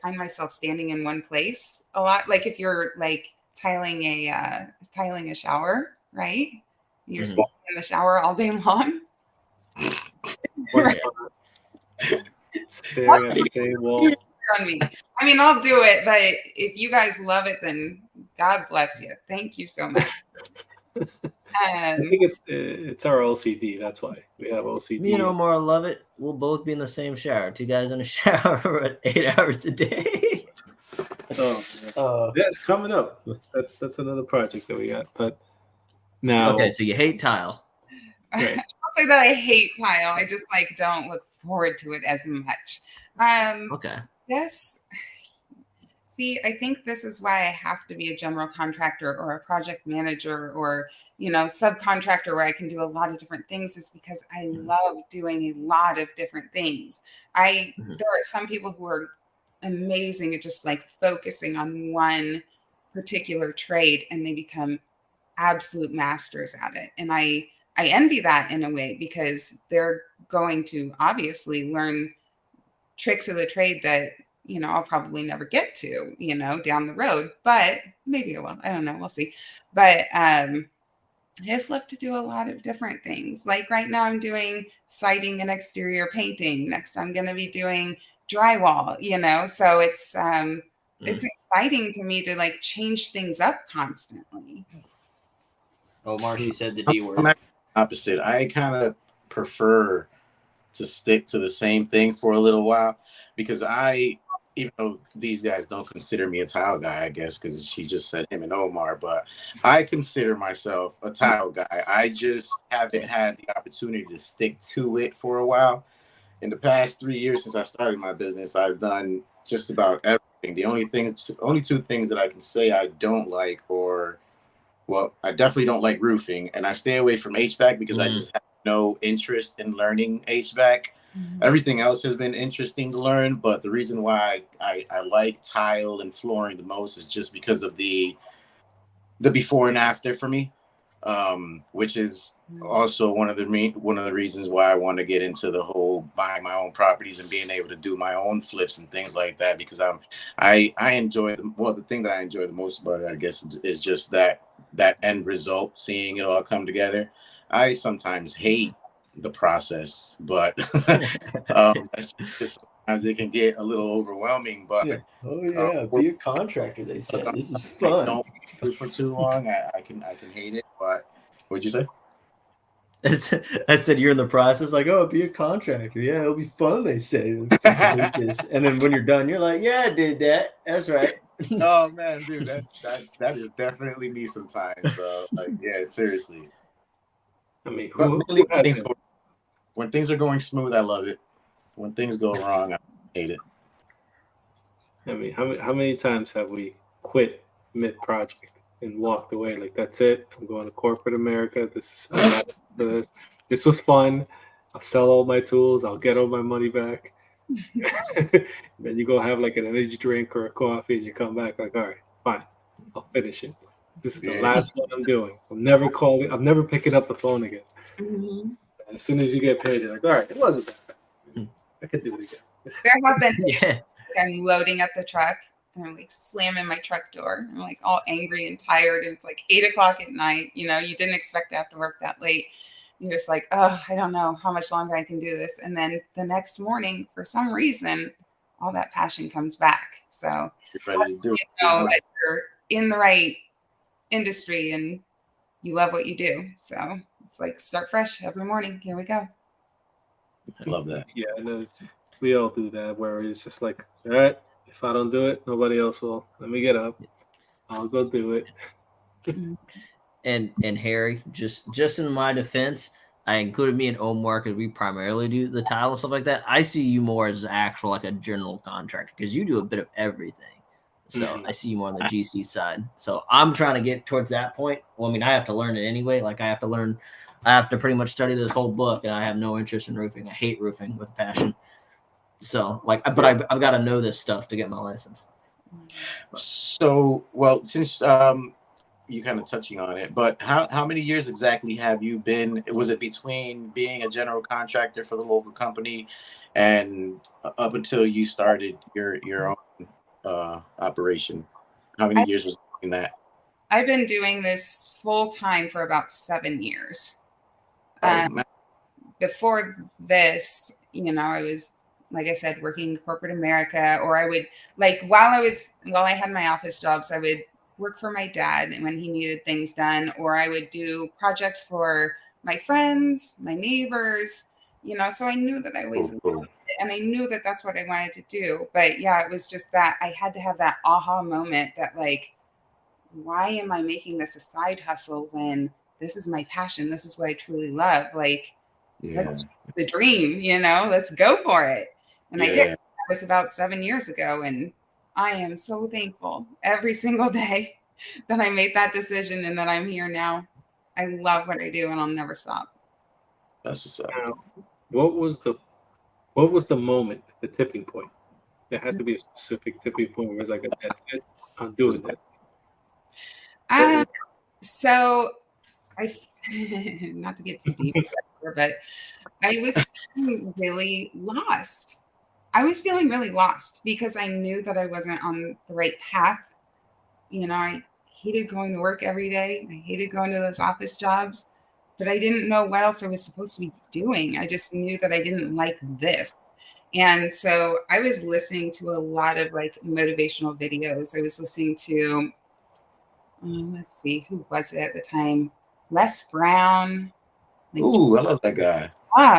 find myself standing in one place a lot. Like if you're like tiling a shower, right? You're standing in the shower all day long. One spot, staring at the same wall. On me. I mean, I'll do it, but if you guys love it, then God bless you. Thank you so much. I think it's our OCD. That's why we have OCD. Me and Omar love it. We'll both be in the same shower. 2 guys in a shower 8 hours a day. Yeah, it's coming up. That's another project that we got. But now, okay, so you hate tile. Right. I'll say that I hate tile. I just like don't look forward to it as much. Okay. Yes. See, I think this is why I have to be a general contractor or a project manager or, subcontractor where I can do a lot of different things, is because I love doing a lot of different things. There are some people who are amazing at just like focusing on one particular trade and they become absolute masters at it. And I envy that in a way, because they're going to obviously learn tricks of the trade that I'll probably never get to down the road, but maybe I will. I don't know, we'll see. But I just love to do a lot of different things. Like right now I'm doing siding and exterior painting. Next I'm going to be doing drywall, so it's exciting to me to like change things up constantly. Omar, she said the D word. I'm actually opposite. I kind of prefer to stick to the same thing for a little while, because even though these guys don't consider me a tile guy, I guess, because she just said him and Omar, but I consider myself a tile guy. I just haven't had the opportunity to stick to it for a while. In the past 3 years since I started my business, I've done just about everything. The only 2 things that I can say I don't like, I definitely don't like roofing, and I stay away from HVAC because I just have no interest in learning HVAC. Everything else has been interesting to learn, but the reason why I like tile and flooring the most is just because of the before and after for me, which is also one of the reasons why I want to get into the whole buying my own properties and being able to do my own flips and things like that, because I enjoy the thing that I enjoy the most about it, I guess, is just that end result, seeing it all come together. I sometimes hate the process, but that's just sometimes it can get a little overwhelming. But be a contractor, they said. This is fun. Don't do it for too long. I can hate it. But what'd you say? I said you're in the process, like, be a contractor. Yeah, it'll be fun, they say. And then when you're done, you're like, yeah, I did that. That's right. Oh man, dude, that is definitely me sometimes, bro. Like, yeah, seriously. I mean, when things are going smooth, I love it. When things go wrong, I hate it. I mean, how many times have we quit mid-project and walked away? Like, that's it. I'm going to corporate America. This was fun. I'll sell all my tools. I'll get all my money back. Then you go have like an energy drink or a coffee, and you come back like, all right, fine, I'll finish it. This is the last one I'm doing. I'm never picking up the phone again. As soon as you get paid, you're like, all right, it wasn't that bad. I could do it again. There have been I'm loading up the truck and I'm like slamming my truck door. I'm like all angry and tired, and it's like 8:00 at night. You didn't expect to have to work that late. You're just like, I don't know how much longer I can do this. And then the next morning, for some reason, all that passion comes back. So that you're in the right industry and you love what you do. So it's like start fresh every morning. Here we go. I love that. Yeah, I know. We all do that, where it's just like, all right, if I don't do it, nobody else will. Let me get up. I'll go do it. And Harry, just in my defense, I included me and Omar because we primarily do the tile and stuff like that. I see you more as actual like a general contractor because you do a bit of everything. So I see you more on the GC side. So I'm trying to get towards that point. Well, I mean, I have to learn it anyway. Like I have to pretty much study this whole book, and I have no interest in roofing. I hate roofing with passion. So but I've got to know this stuff to get my license. So, well, since you kind of touching on it, but how many years exactly have you been? Was it between being a general contractor for the local company and up until you started your own operation? How many years was in that? I've been doing this full time for about 7 years. Oh, man. Before this, I was, like I said, working in corporate America, or I would while I had my office jobs, I would work for my dad when he needed things done, or I would do projects for my friends, my neighbors, so I knew that I always Cool, cool. and I knew that that's what I wanted to do. But yeah, it was just that I had to have that aha moment that why am I making this a side hustle when this is my passion? This is what I truly love. Let's Yeah, chase the dream, let's go for it. And I did. yeah. That was about 7 years ago. And I am so thankful every single day that I made that decision and that I'm here now. I love what I do and I'll never stop. That's what's up. Now, what was the moment, the tipping point? There had to be a specific tipping point where it's like, that's it, I'm doing this. So I, not to get too deep, but I was feeling really lost. I was feeling really lost because I knew that I wasn't on the right path. I hated going to work every day. I hated going to those office jobs, but I didn't know what else I was supposed to be doing. I just knew that I didn't like this. And so I was listening to a lot of motivational videos. I was listening to, let's see, who was it at the time? Les Brown. Ooh, I love that guy.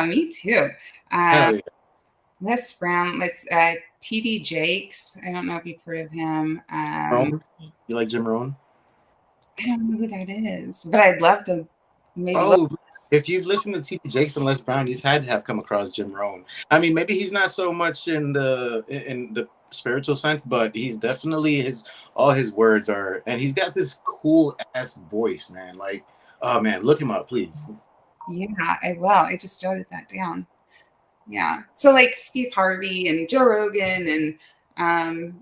Me too. Hell yeah. Les Brown, TD Jakes. I don't know if you've heard of him. Rohn? You like Jim Rohn? I don't know who that is, but I'd love to maybe Oh, if you've listened to T.D. Jakes and Les Brown, you've had to have come across Jim Rohn. I mean, maybe he's not so much in the spiritual sense, but he's definitely all his words are, and he's got this cool ass voice, man. Oh man, look him up, please. Yeah, I will. I just jotted that down. Yeah. So Steve Harvey and Joe Rogan and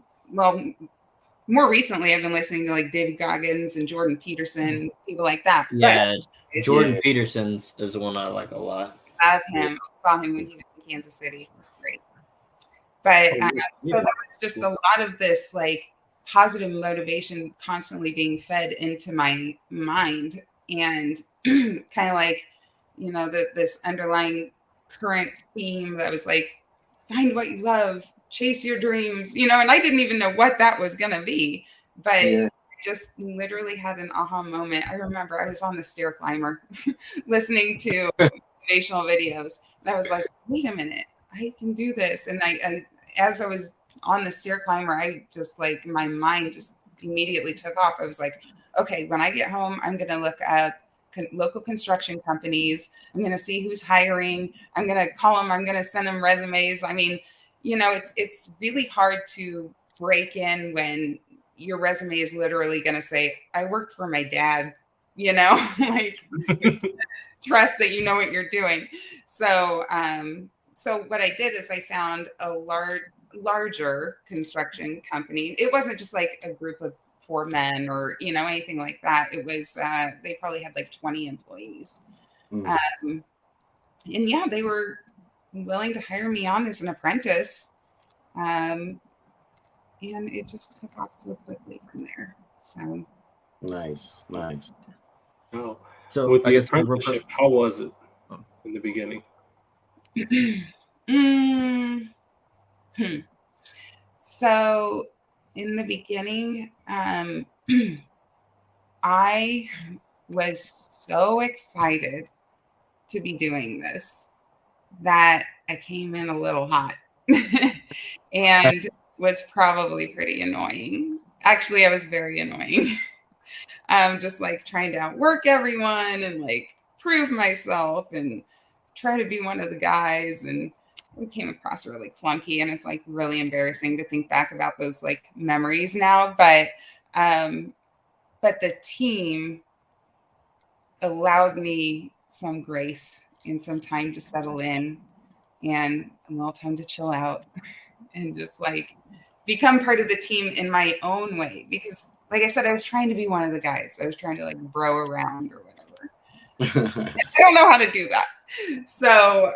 more recently I've been listening to David Goggins and Jordan Peterson, people like that. Yeah, But Jordan Peterson's is the one I like a lot. I love him. I saw him when he was in Kansas City. Great. But so there was just a lot of this positive motivation constantly being fed into my mind, and kind of this underlying current theme that was find what you love, chase your dreams, and I didn't even know what that was going to be, but I just literally had an aha moment. I remember I was on the stair climber listening to motivational videos, and I was like, wait a minute, I can do this. And I as I was on the stair climber, I just my mind just immediately took off. I was like, okay, when I get home, I'm going to look up local construction companies. I'm going to see who's hiring. I'm going to call them. I'm going to send them resumes. I mean, it's really hard to break in when your resume is literally going to say, I worked for my dad, trust that you know what you're doing. So, so what I did is I found a larger construction company. It wasn't just a group of 4 men or, anything like that. It was, they probably had 20 employees. And yeah, they were willing to hire me on as an apprentice. And it just took off so quickly from there. So nice. Oh, So with I the guess apprenticeship, how was it in the beginning? So in the beginning, I was so excited to be doing this that I came in a little hot and was probably pretty annoying. Actually, I was very annoying. Just trying to outwork everyone and prove myself and try to be one of the guys. And we came across really flunky, and it's really embarrassing to think back about those memories now. But the team allowed me some grace and some time to settle in and a little time to chill out and just become part of the team in my own way. Because like I said, I was trying to be one of the guys. I was trying to like bro around or whatever. I don't know how to do that. So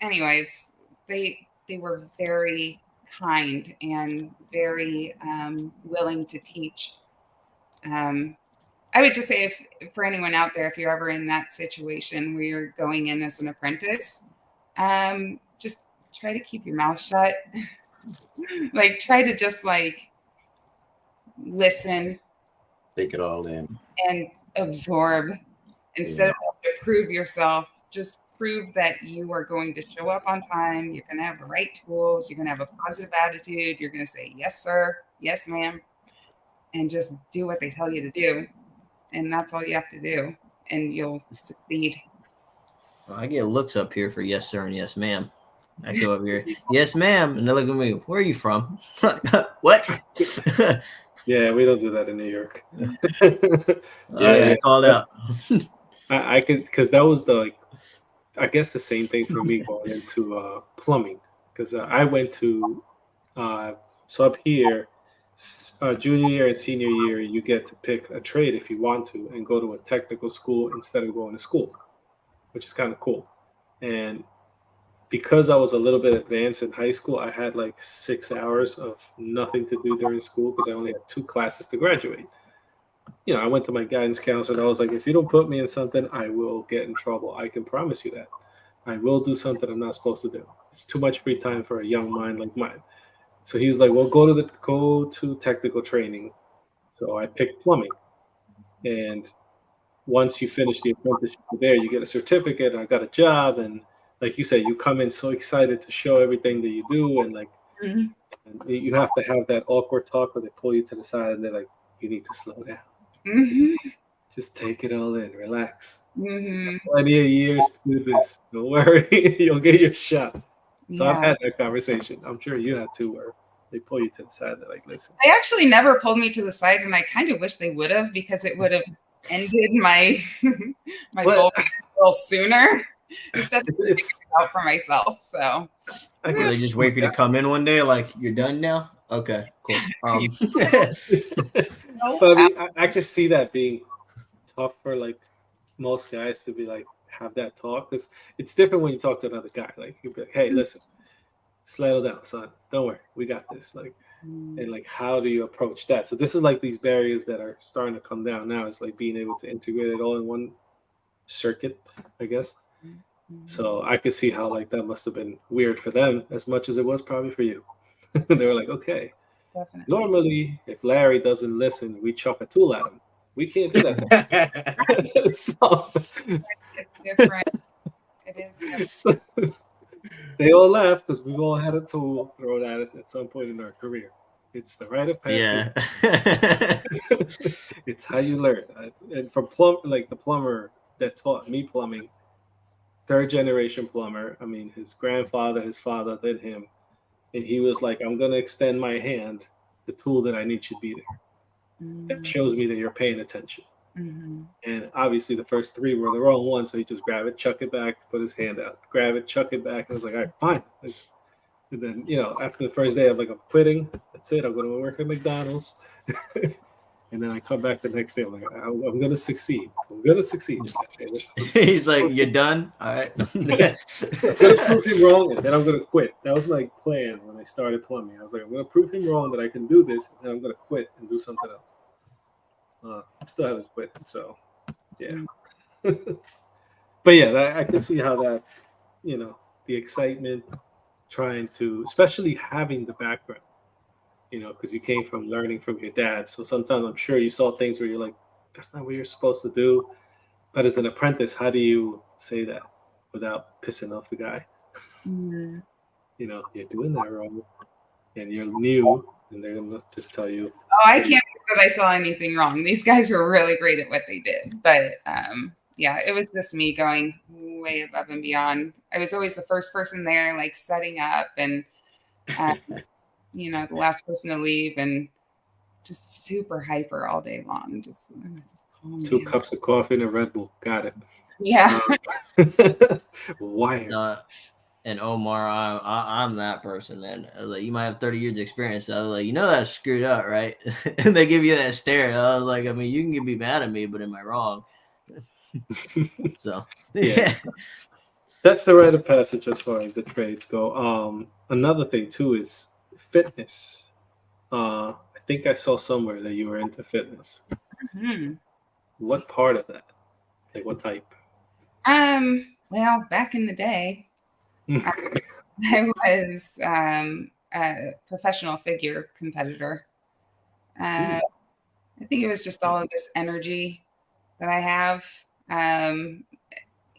anyways, they were very kind and very willing to teach. I would just say, if for anyone out there, if you're ever in that situation where you're going in as an apprentice, just try to keep your mouth shut. Like, try to just like listen, take it all in, and absorb instead of having to prove yourself. Just prove that you are going to show up on time. You're going to have the right tools. You're going to have a positive attitude. You're going to say, yes, sir. Yes, ma'am. And just do what they tell you to do. And that's all you have to do. And you'll succeed. Well, I get looks up here for yes, sir, and yes, ma'am. I go up here, yes, ma'am. And they look at me, where are you from? What? Yeah, we don't do that in New York. I called out. I could, because that was the, like, I guess the same thing for me going into plumbing, because I went to so up here, junior year and senior year, you get to pick a trade if you want to and go to a technical school instead of going to school, which is kind of cool. And because I was a little bit advanced in high school, I had like 6 hours of nothing to do during school because I only had 2 classes to graduate. You know, I went to my guidance counselor and I was like, if you don't put me in something, I will get in trouble. I can promise you that. I will do something I'm not supposed to do. It's too much free time for a young mind like mine. So he's like, well, go to technical training. So I picked plumbing. And once you finish the apprenticeship there, you get a certificate. And I got a job. And like you said, you come in so excited to show everything that you do. And like, and you have to have that awkward talk where they pull you to the side and they're like, you need to slow down. Just take it all in, relax. Plenty of years to do this. Don't worry, you'll get your shot. So I've had that conversation. I'm sure you had too, where they pull you to the side. They're like, listen. They actually never pulled me to the side, and I kind of wish they would have, because it would have ended my goal a little sooner instead of figuring it out for myself. So they just wait for you to come in one day, like, you're done now? Okay, cool. But I mean, I could see that being tough for like most guys to be like, have that talk, because it's different when you talk to another guy. Like, you'd be like, hey, listen, settle down, son. Don't worry, we got this. Like, and like, how do you approach that? So this is like these barriers that are starting to come down now. It's like being able to integrate it all in one circuit, I guess. So I could see how like that must have been weird for them as much as it was probably for you. They were like, okay, definitely. Normally, if Larry doesn't listen, we chuck a tool at him. We can't do that. So, it's different. It is different. So, they all laugh because we've all had a tool thrown at us at some point in our career. It's the rite of passage. Yeah. It's how you learn. And from the plumber that taught me plumbing, 3rd generation plumber. I mean, his grandfather, his father, then him. And he was like, I'm going to extend my hand. The tool that I need should be there. That shows me that you're paying attention. And obviously the first 3 were the wrong ones. So he just grab it, chuck it back, put his hand out, grab it, chuck it back. And I was like, all right, fine. And then, you know, after the first day, I'm like, I'm quitting. That's it. I'm going to work at McDonald's. And then I come back the next day. I'm like, I'm going to succeed. I'm going to succeed. Okay, he's like, you're done? All right. I'm going to prove him wrong, and then I'm going to quit. That was like plan when I started plumbing. I was like, I'm going to prove him wrong that I can do this, and then I'm going to quit and do something else. I still haven't quit, so yeah. But yeah, I can see how that, you know, the excitement, trying to, especially having the background. You know, because you came from learning from your dad. So sometimes I'm sure you saw things where you're like, that's not what you're supposed to do. But as an apprentice, how do you say that without pissing off the guy? You know, you're doing that wrong. And you're new, and they're going to just tell you. Oh, I can't say that I saw anything wrong. These guys were really great at what they did. But yeah, it was just me going way above and beyond. I was always the first person there, like setting up and you know, the last person to leave, and just super hyper all day long. Just 2 cups of coffee and a Red Bull. Got it. Yeah. Wired. And Omar, I'm that person, man. I was like, you might have 30 years experience. So I was like, that's screwed up, right? And they give you that stare. And I was like, I mean, you can be mad at me, but am I wrong? So Yeah. That's the rite of passage as far as the trades go. Another thing too is fitness. I think I saw somewhere that you were into fitness. Hmm. What part of that? Like what type? Well, back in the day, I was a professional figure competitor. I think it was just all of this energy that I have.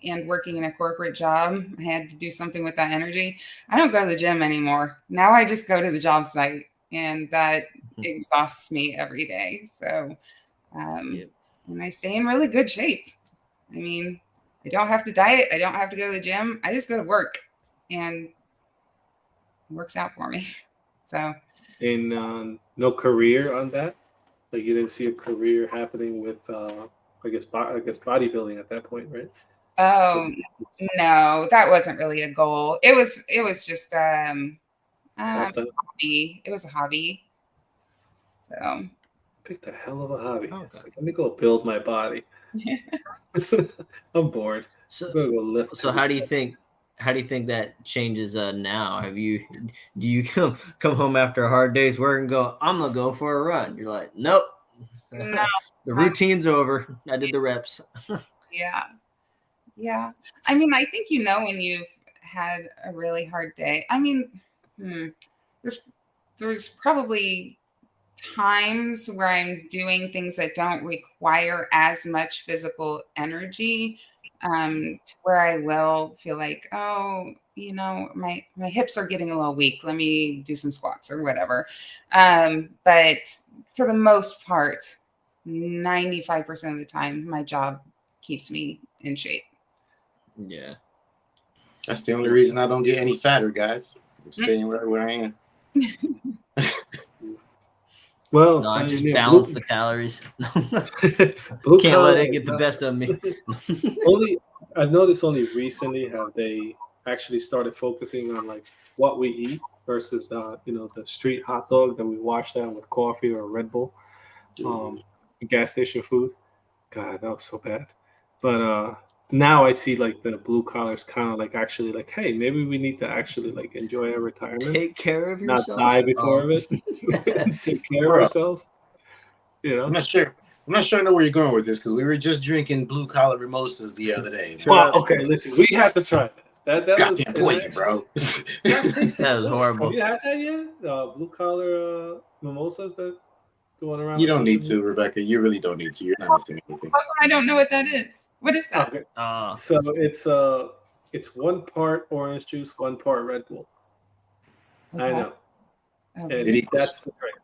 And working in a corporate job, I had to do something with that energy. I don't go to the gym anymore. Now I just go to the job site, and that exhausts me every day. So, and I stay in really good shape. I mean, I don't have to diet. I don't have to go to the gym. I just go to work, and it works out for me. So, And no career on that? Like you didn't see a career happening with, I guess bodybuilding at that point, right? oh no, that wasn't really a goal. It was just hobby. It was a hobby. So Picked a hell of a hobby. Okay. It's like, let me go build my body. I'm bored. So, I'm gonna go lift. so how do you think that changes now? Do you come home after a hard day's work and go, I'm gonna go for a run? You're like, nope. No. The routine's over. I did the reps. Yeah. I mean, I think when you've had a really hard day. I mean, there's probably times where I'm doing things that don't require as much physical energy, to where I will feel like, oh, my hips are getting a little weak. Let me do some squats or whatever. But for the most part, 95% of the time, my job keeps me in shape. Yeah. That's the only reason I don't get any fatter, guys. I'm staying right where I am. Well, No, I just yeah, balance the calories. Can't let it get the best of me. I've noticed only recently have they actually started focusing on like what we eat versus the street hot dog that we wash down with coffee or Red Bull, gas station food. God, that was so bad. But now I see like the blue collars kind of like actually like, hey, maybe we need to actually like enjoy our retirement, Take care of yourself, not die before of it. Take care of ourselves. I'm not sure I know where you're going with this because we were just drinking blue collar mimosas the other day. Well, okay, listen, we had to try that. That goddamn was poison, bro. That was horrible. Have you had that yet? Blue collar mimosas that going around. You don't need to, Rebecca. You really don't need to. You're not missing anything. I don't know what that is. What is that? Okay. So it's 1 part orange juice, 1 part Red Bull. Okay. I know. Okay. That's the trick.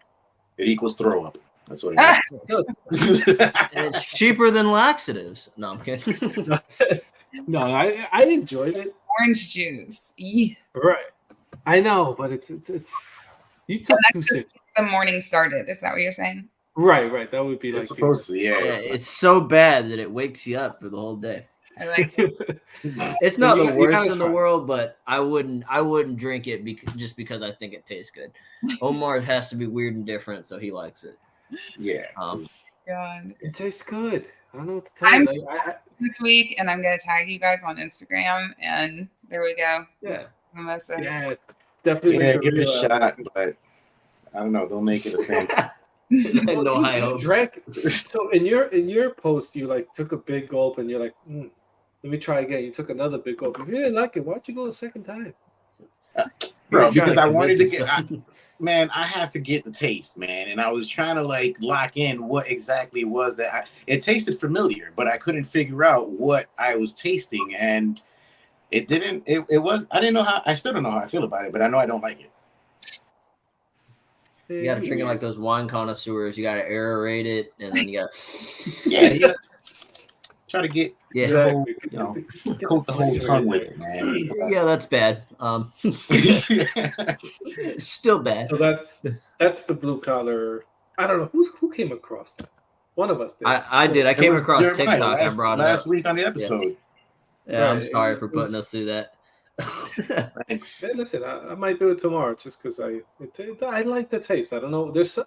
It equals throw up. That's what it is. It's cheaper than laxatives. No, I'm kidding. No, I enjoyed it. Orange juice. Right. I know, but it's you took that's just the morning started. Is that what you're saying? Right. That would be like supposed to, yeah. It's so bad that it wakes you up for the whole day. I like it. It's not the worst in the world, but I wouldn't drink it just because I think it tastes good. Omar has to be weird and different, so he likes it. Yeah. God. It tastes good. I don't know what to tell you. This week, and I'm gonna tag you guys on Instagram, and there we go. Yeah. Mimosas. Yeah, definitely. Yeah, give it a shot, but I don't know. Don't make it a thing. No high hopes. So in your post, you like took a big gulp, and you're like, let me try again. You took another big gulp. If you didn't like it, why'd you go the second time? Bro, because I wanted to get. I have to get the taste, man, and I was trying to like lock in what exactly was that. It tasted familiar, but I couldn't figure out what I was tasting, and it didn't. It was. I didn't know how. I still don't know how I feel about it, but I know I don't like it. You got to drink it like those wine connoisseurs. You got to aerate it, and then you got. Yeah. Try to get coat the whole tongue with it, man. Yeah, that's bad. Still bad. So that's the blue collar. I don't know who came across that. One of us did. I did. I came across Jeremiah, TikTok. I brought it last up week on the episode. Yeah, I'm sorry for putting us through that. Thanks. Hey, listen, I might do it tomorrow just because I like the taste. I don't know. There's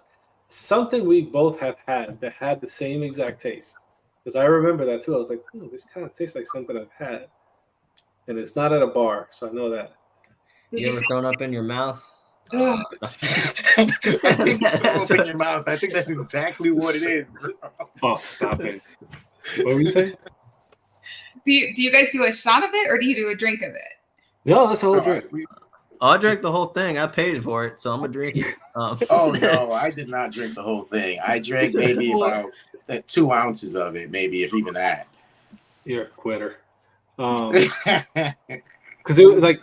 something we both have had that had the same exact taste. Because I remember that too. I was like, this kind of tastes like something I've had. And it's not at a bar, so I know that. Did You ever see- thrown up in your mouth? Ugh. I think it's gonna open your mouth. I think that's exactly what it is. Oh, stop it. What were you saying? do you guys do a shot of it or do you do a drink of it? No, that's a whole drink. I drank the whole thing. I paid for it, so I'm gonna drink it. Oh no, I did not drink the whole thing. I drank maybe about 2 ounces of it, maybe if even that. You're a quitter. Because it was like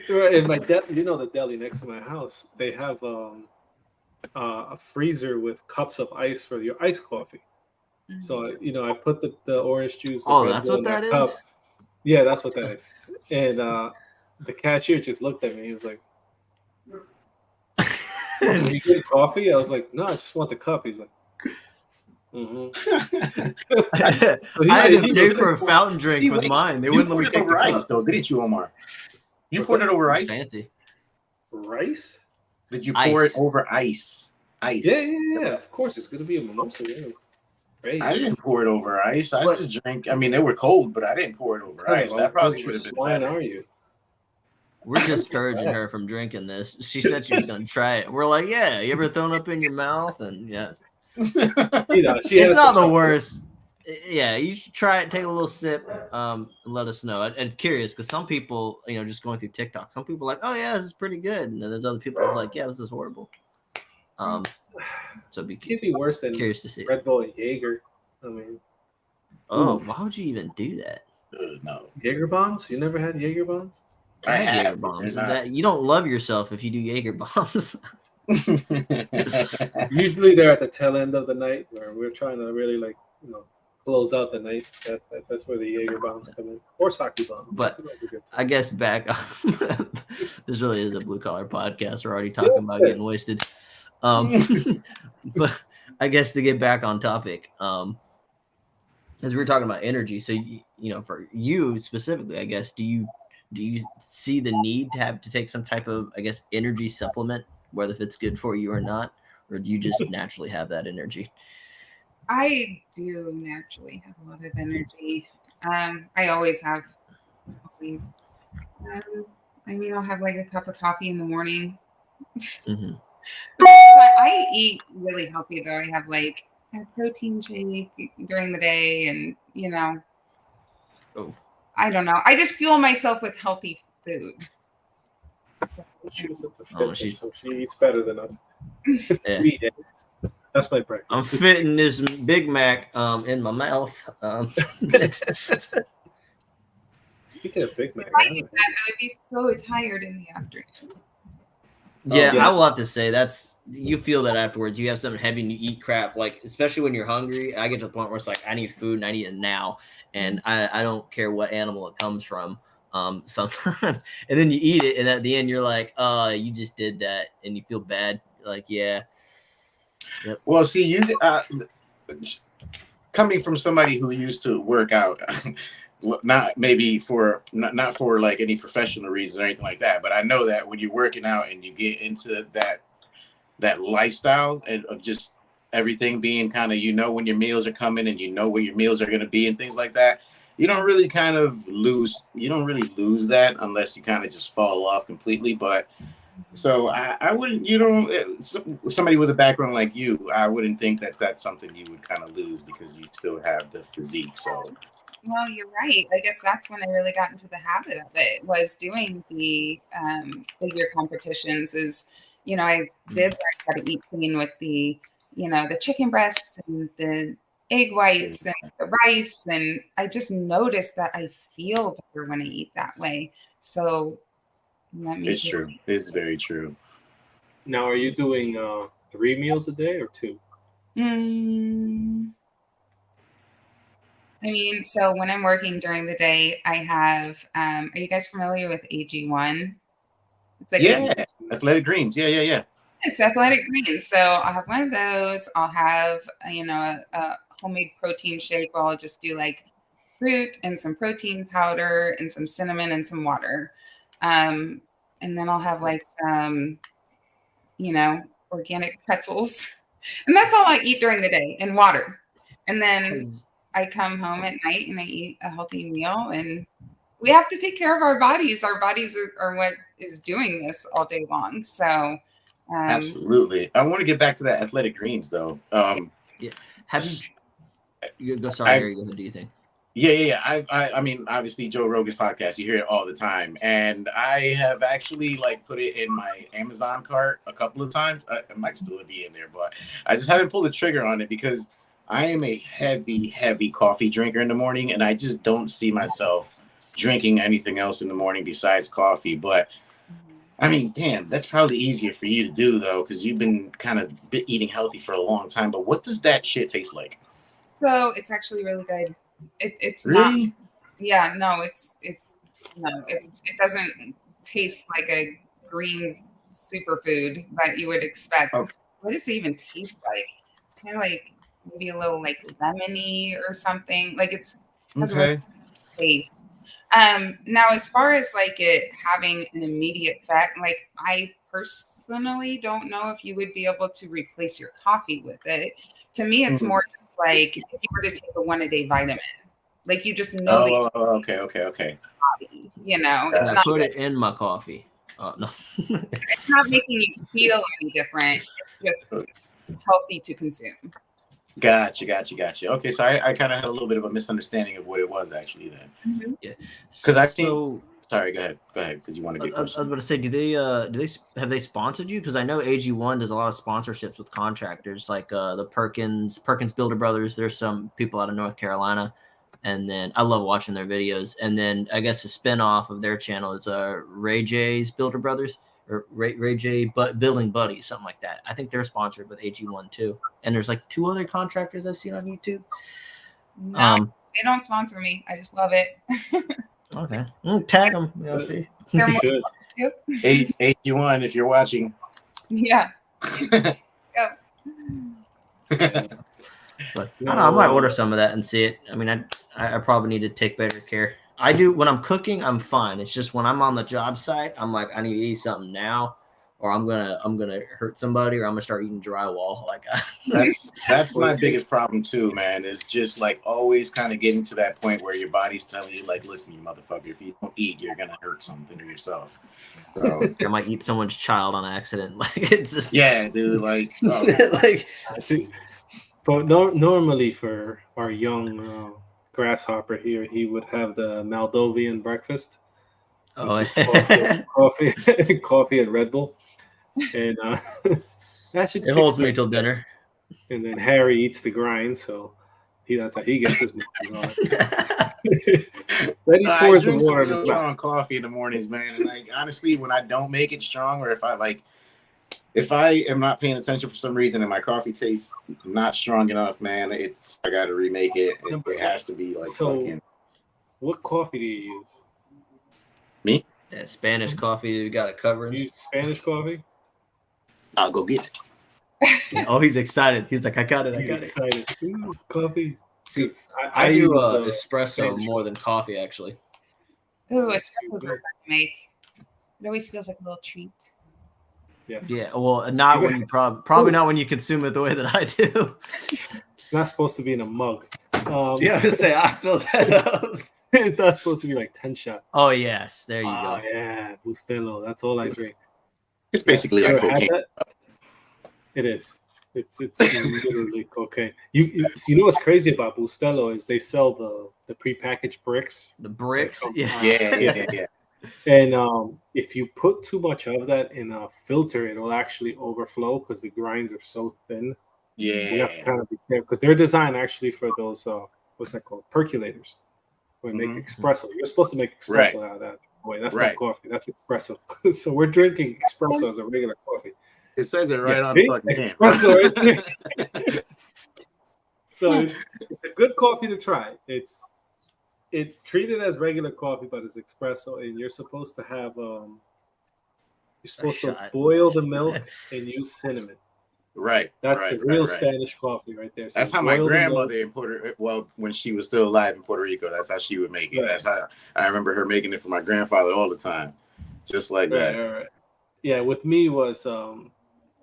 in my the deli next to my house, they have a freezer with cups of ice for your iced coffee. So I put the orange juice. Oh, that's what that cup. is? Yeah, that's what that is. And the cashier just looked at me. He was like, "You get coffee?" I was like, "No, I just want the cup." He's like, I had to pay for a fountain drink with mine. They wouldn't let me take take over the ice, cup. though, didn't you, Omar? You What's poured that? it over ice. Fancy. Rice? Did you pour Ice. it over ice? Ice. Yeah. Of course, it's gonna be a mimosa. Yeah. Great. I didn't pour it over ice. I What? just drank. I mean, they were cold, but I didn't pour it over ice. Well, That probably what would have been swine better. are you? We're discouraging her from drinking this. She said she was going to try it. We're like, yeah, you ever thrown up in your mouth? And yeah, She it's has not to the try. worst. Yeah, you should try it. Take a little sip. And let us know. And curious, because some people, just going through TikTok, some people are like, oh yeah, this is pretty good, and then there's other people that's like, yeah, this is horrible. So be Can't be worse than curious to see. Red Bull and Jaeger. I mean, Oh, Oof. why would you even do that? No, Jaeger bombs? You never had Jaeger bombs? I Jaeger have bombs. but That you don't love yourself if you do Jaeger bombs. Usually they're at the tail end of the night where we're trying to really close out the night. That's where the Jaeger bombs come in, or sake bombs. But Those are good too. I guess back. This really is a blue collar podcast. We're already talking about Yes. getting wasted. But I guess to get back on topic, as we were talking about energy, so for you specifically, I guess, do you see the need to take some type of, I guess, energy supplement, whether if it's good for you or not, or do you just naturally have that energy? I do naturally have a lot of energy. I always have. Always. I'll have like a cup of coffee in the morning. Mm-hmm. I eat really healthy though. I have like a protein shake during the day, and Oh. I don't know. I just fuel myself with healthy food. She was at the Oh, fitness, so she eats better than us. Yeah. We eat eggs. That's my breakfast. I'm fitting this Big Mac in my mouth. Speaking of Big Mac, If I did that, I would be so tired in the afternoon. Yeah, yeah. I will have to say you feel that afterwards. You have something heavy and you eat crap, like especially when you're hungry. I get to the point where it's like I need food and I need it now, and I don't care what animal it comes from. Sometimes, and then you eat it, and at the end you're like, you just did that, and you feel bad. You're like, yeah. Yep. Well, see, you coming from somebody who used to work out, not for like any professional reasons or anything like that, but I know that when you're working out and you get into that lifestyle and of just everything being kind of, when your meals are coming and where your meals are going to be and things like that, you don't really lose that unless you kind of just fall off completely. But so I wouldn't, somebody with a background like you, I wouldn't think that's something you would kind of lose because you still have the physique. So, well, you're right. I guess that's when I really got into the habit of it, was doing the figure competitions. I did learn how to eat clean with the chicken breast and the egg whites and the rice. And I just noticed that I feel better when I eat that way. So it's true. It's very true. Now, are you doing 3 meals a day or 2? So when I'm working during the day, I have, are you guys familiar with AG1? It's like Athletic Greens. Yeah. It's Athletic Greens. So I'll have one of those. I'll have, a homemade protein shake where I'll just do like fruit and some protein powder and some cinnamon and some water. And then I'll have like some, organic pretzels. And that's all I eat during the day, and water. And then I come home at night and I eat a healthy meal. And we have to take care of our bodies. Our bodies are what is doing this all day long. So absolutely. I want to get back to that athletic greens though. Yeah. Have you go? Sorry, Gary, go ahead. Do you think? Yeah. I mean, obviously Joe Rogan's podcast, you hear it all the time, and I have actually like put it in my Amazon cart a couple of times. It might still be in there, but I just haven't pulled the trigger on it because I am a heavy coffee drinker in the morning, and I just don't see myself drinking anything else in the morning besides coffee. But I mean, damn, that's probably easier for you to do though, because you've been kind of eating healthy for a long time. But what does that shit taste like? So it's actually really good. It's really? not. Yeah, no, it doesn't taste like a greens superfood that you would expect. Okay. What does it even taste like? It's kind of like maybe a little like lemony or something. Like has a really good taste. Now as far as like it having an immediate effect, like I personally don't know if you would be able to replace your coffee with it. To me, it's more like if you were to take a 1-a-day vitamin, like you just know okay. body, it's I not put it in my coffee. No. it's not making you feel any different. It's just healthy to consume. Gotcha. Okay, so I kind of had a little bit of a misunderstanding of what it was actually then. Mm-hmm. Yeah. Because I think. Sorry, go ahead, because you want to get. I was about to say, do they have they sponsored you? Because I know AG1 does a lot of sponsorships with contractors, like the Perkins Builder Brothers. There's some people out of North Carolina, and then I love watching their videos. And then I guess a spinoff of their channel is Ray J's Builder Brothers or Ray J Building Buddies, something like that. I think they're sponsored with AG1 too. And there's like 2 other contractors I've seen on YouTube. No, they don't sponsor me. I just love it. Okay, tag them. You'll see. They're more AG1, if you're watching. Yeah. But I don't know, I might order some of that and see it. I mean, I probably need to take better care. I do when I'm cooking, I'm fine. It's just when I'm on the job site, I'm like, I need to eat something now, or I'm gonna hurt somebody, or I'm gonna start eating drywall. Like that's my biggest problem too, man. Is just like always kind of getting to that point where your body's telling you, like, listen, you motherfucker, if you don't eat, you're gonna hurt something or yourself. So I might eat someone's child on accident. Like it's just dude. Like like I see. But normally for our young grasshopper here, he would have the Moldovan breakfast. Oh, coffee and Red Bull, and that should it holds me till dinner. And then Harry eats the grind, so that's how he gets his morning on. Then he pours the water in his mouth. Strong coffee in the mornings, man. And like honestly, when I don't make it strong, or if I am not paying attention for some reason and my coffee tastes not strong enough, man, I got to remake it. It has to be like fucking. What coffee do you use? Me? Yeah, Spanish coffee. You got it covered. You use Spanish coffee? I'll go get it. Oh, he's excited. He's like, I got it. He's excited. Ooh, coffee. See, I do use espresso Spanish more than coffee, actually. Ooh, espressos are fun to make. It always feels like a little treat. Yes. Yeah. Well, not when you probably not when you consume it the way that I do. It's not supposed to be in a mug. Yeah, I say I fill that up. It's not supposed to be like 10 shot. Oh yes, there you go. go. Yeah, Bustelo. That's all I drink. It's basically like cocaine. It is. It's literally cocaine. You know what's crazy about Bustelo is they sell the prepackaged bricks. The bricks. Yeah. And if you put too much of that in a filter, it'll actually overflow because the grinds are so thin. Yeah. You have to kind of be careful because they're designed actually for those what's that called? Percolators. We make espresso. You're supposed to make espresso out of that. Wait, that's not coffee. That's espresso. So we're drinking espresso as a regular coffee. It says it right on the fucking can. Espresso right there. So it's a good coffee to try. It's treated as regular coffee, but it's espresso, and you're supposed to have to boil the milk and use cinnamon. Right. That's right. the real right. Spanish coffee right there. So That's you how my boil the milk. grandmother in well, when she was still alive in Puerto Rico, that's how she would make it. Right. That's how I remember her making it for my grandfather all the time, just like that. Right. Yeah, with me was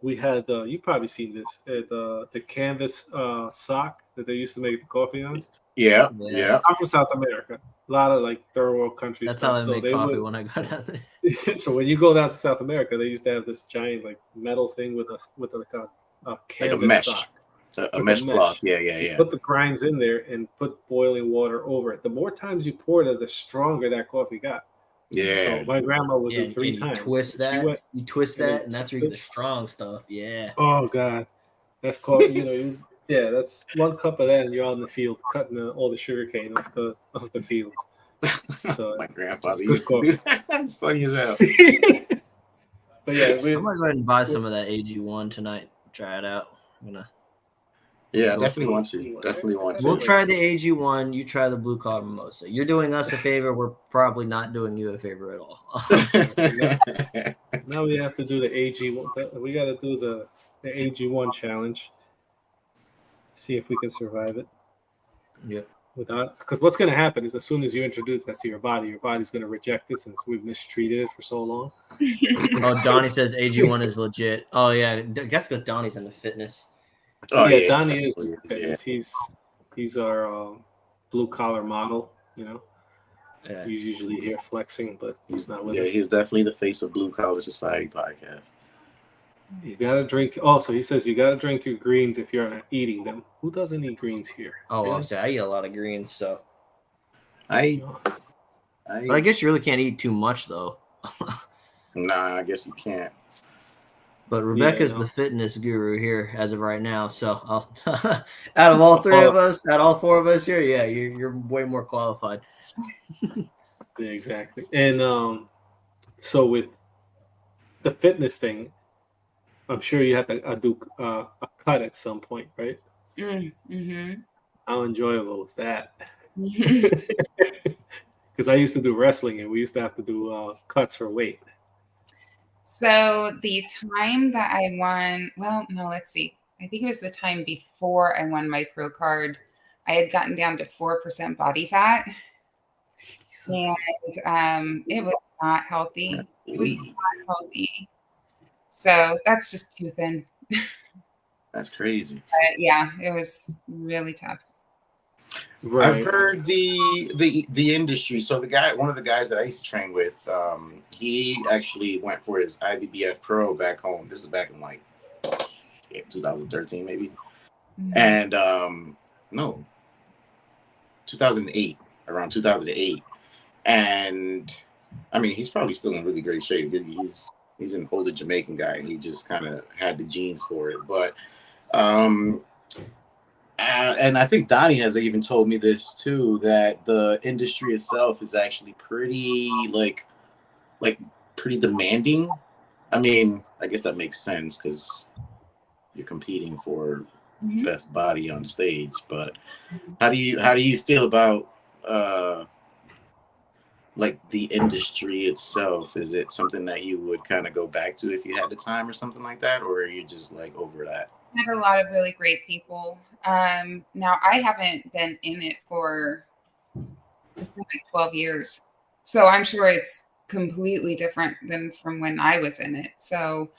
we had you probably seen this the canvas sock that they used to make the coffee on. Yeah. I'm from South America, a lot of like third world country That's stuff. how I So make they coffee would. when I go down there. So when you go down to South America, they used to have this giant like metal thing with a Like a canvas mesh. sock. A Like mesh cloth. Yeah. You put the grinds in there and put boiling water over it. The more times you poured it, the stronger that coffee got. Yeah. So my grandma would do And 3 you times. twist She that. went- You twist and then that, and that's twist where you get it. the strong stuff. Yeah. Oh God, that's called that's 1 cup of that, and you're out in the field cutting all the sugar cane off the fields. So My it's grandfather good used to do coffee. that. That's funny as hell. But yeah, I'm gonna go ahead and buy some of that AG1 tonight. Try it out. I'm gonna. Yeah, Go definitely for want to. Definitely want to. We'll try the AG1. You try the blue collar mimosa. You're doing us a favor. We're probably not doing you a favor at all. now we have to do the AG1. We got to do the AG1 challenge. See if we can survive it. Yep. Without, because what's going to happen is as soon as you introduce that to your body's going to reject it since we've mistreated it for so long. Oh, Donnie says AG1 is legit. Oh yeah, I guess because Donnie's into fitness. Oh yeah, Donnie is. Yeah. He's our blue collar model. You know, Yeah. he's usually here flexing, but he's not with Yeah, us. he's definitely the face of Blue Collar Society podcast. You gotta drink. Also, he says you gotta drink your greens if you're not eating them. Who doesn't eat greens here? Oh, Really? I'll say I eat a lot of greens, so. No. But I guess you really can't eat too much though. Nah, I guess you can't. But Rebecca's no. the fitness guru here as of right now. So I'll, out of all 3 of us, out of all 4 of us here, yeah, you're way more qualified. Yeah, exactly. And so with the fitness thing, I'm sure you have to do a cut at some point, right? Mm-hmm. How enjoyable was that? Mm-hmm. Because I used to do wrestling, and we used to have to do cuts for weight. So the time that I won, well, no, let's see. I think it was the time before I won my pro card. I had gotten down to 4% body fat. Jesus. And it was not healthy. It was not healthy. So that's just too thin. That's crazy. But yeah, it was really tough. Right. I've heard the industry. So one of the guys that I used to train with, he actually went for his IBBF Pro back home. This is back in like 2013 maybe, Mm-hmm. and no, 2008, around 2008, and I mean he's probably still in really great shape. He's an older Jamaican guy, and he just kind of had the genes for it, but. And I think Donnie has even told me this too, that the industry itself is actually pretty pretty demanding. I mean, I guess that makes sense because you're competing for Mm-hmm. best body on stage. But how do you feel about like the industry itself? Is it something that you would kind of go back to if you had the time or something like that, or are you just like over that? I met a lot of really great people. Now I haven't been in it for it's been like 12 years. So I'm sure it's completely different than from when I was in it. So,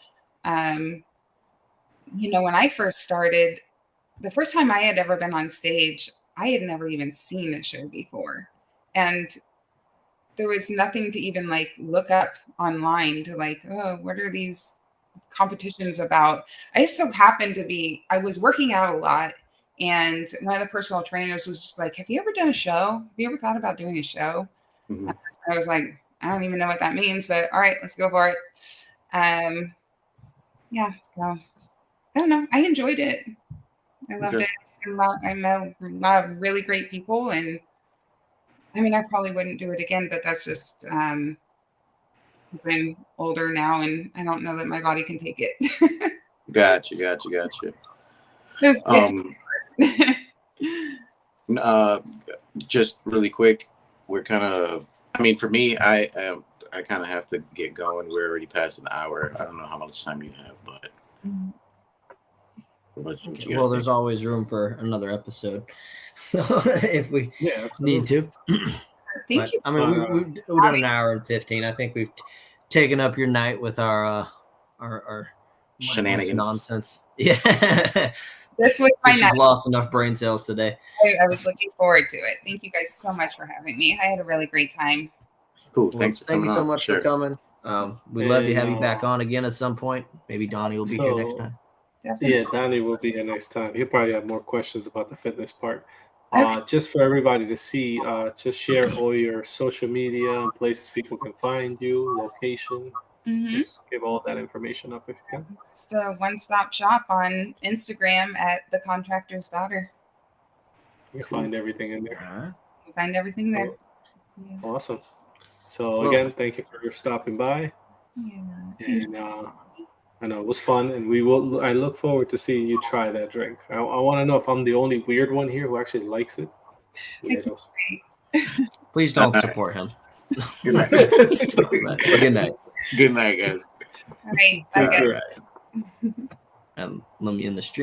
when I first started, the first time I had ever been on stage, I had never even seen a show before. And there was nothing to even like look up online to like, oh, what are these competitions about? I just so happened to I was working out a lot. And one of the personal trainers was just like, have you ever done a show? Have you ever thought about doing a show? Mm-hmm. I was like, I don't even know what that means, but all right, let's go for it. Yeah, so I don't know. I enjoyed it. I loved it. I met a lot of really great people, and I mean, I probably wouldn't do it again, but that's just because I'm older now, and I don't know that my body can take it. Gotcha. Just really quick, we're kind of. I mean, for me, I kind of have to get going. We're already past an hour. I don't know how much time you have, but What you Okay, guys well, think? there's always room for another episode, so if we Yeah, need to. Thank But you. I mean, we've done an hour and 15. I think we've taken up your night with our mindless Shenanigans. nonsense. Yeah, This was my she's night. lost enough brain cells today. I was looking forward to it. Thank you guys so much for having me. I had a really great time. Cool. Well, Thanks for thank coming you so on. much Sure. for coming. We'd love to And, have you back on again at some point. Maybe Donnie will be here next time. Definitely. Yeah, Donnie will be here next time. He'll probably have more questions about the fitness part. Okay. Just for everybody to see, just share all your social media and places people can find you, location. Mhm. Just give all that information up if you can. Just a one-stop shop on Instagram at the Contractor's Daughter. You can find everything in there. All right. You find everything there. Yeah. Awesome. So Well- again, thank you for stopping by. Yeah. And I know it was fun, and I look forward to seeing you try that drink. I want to know if I'm the only weird one here who actually likes it. Weirdos. Please don't support him. Good night. Good night. Good night, guys. All right. Take Bye, guys. care. And let me in the stream.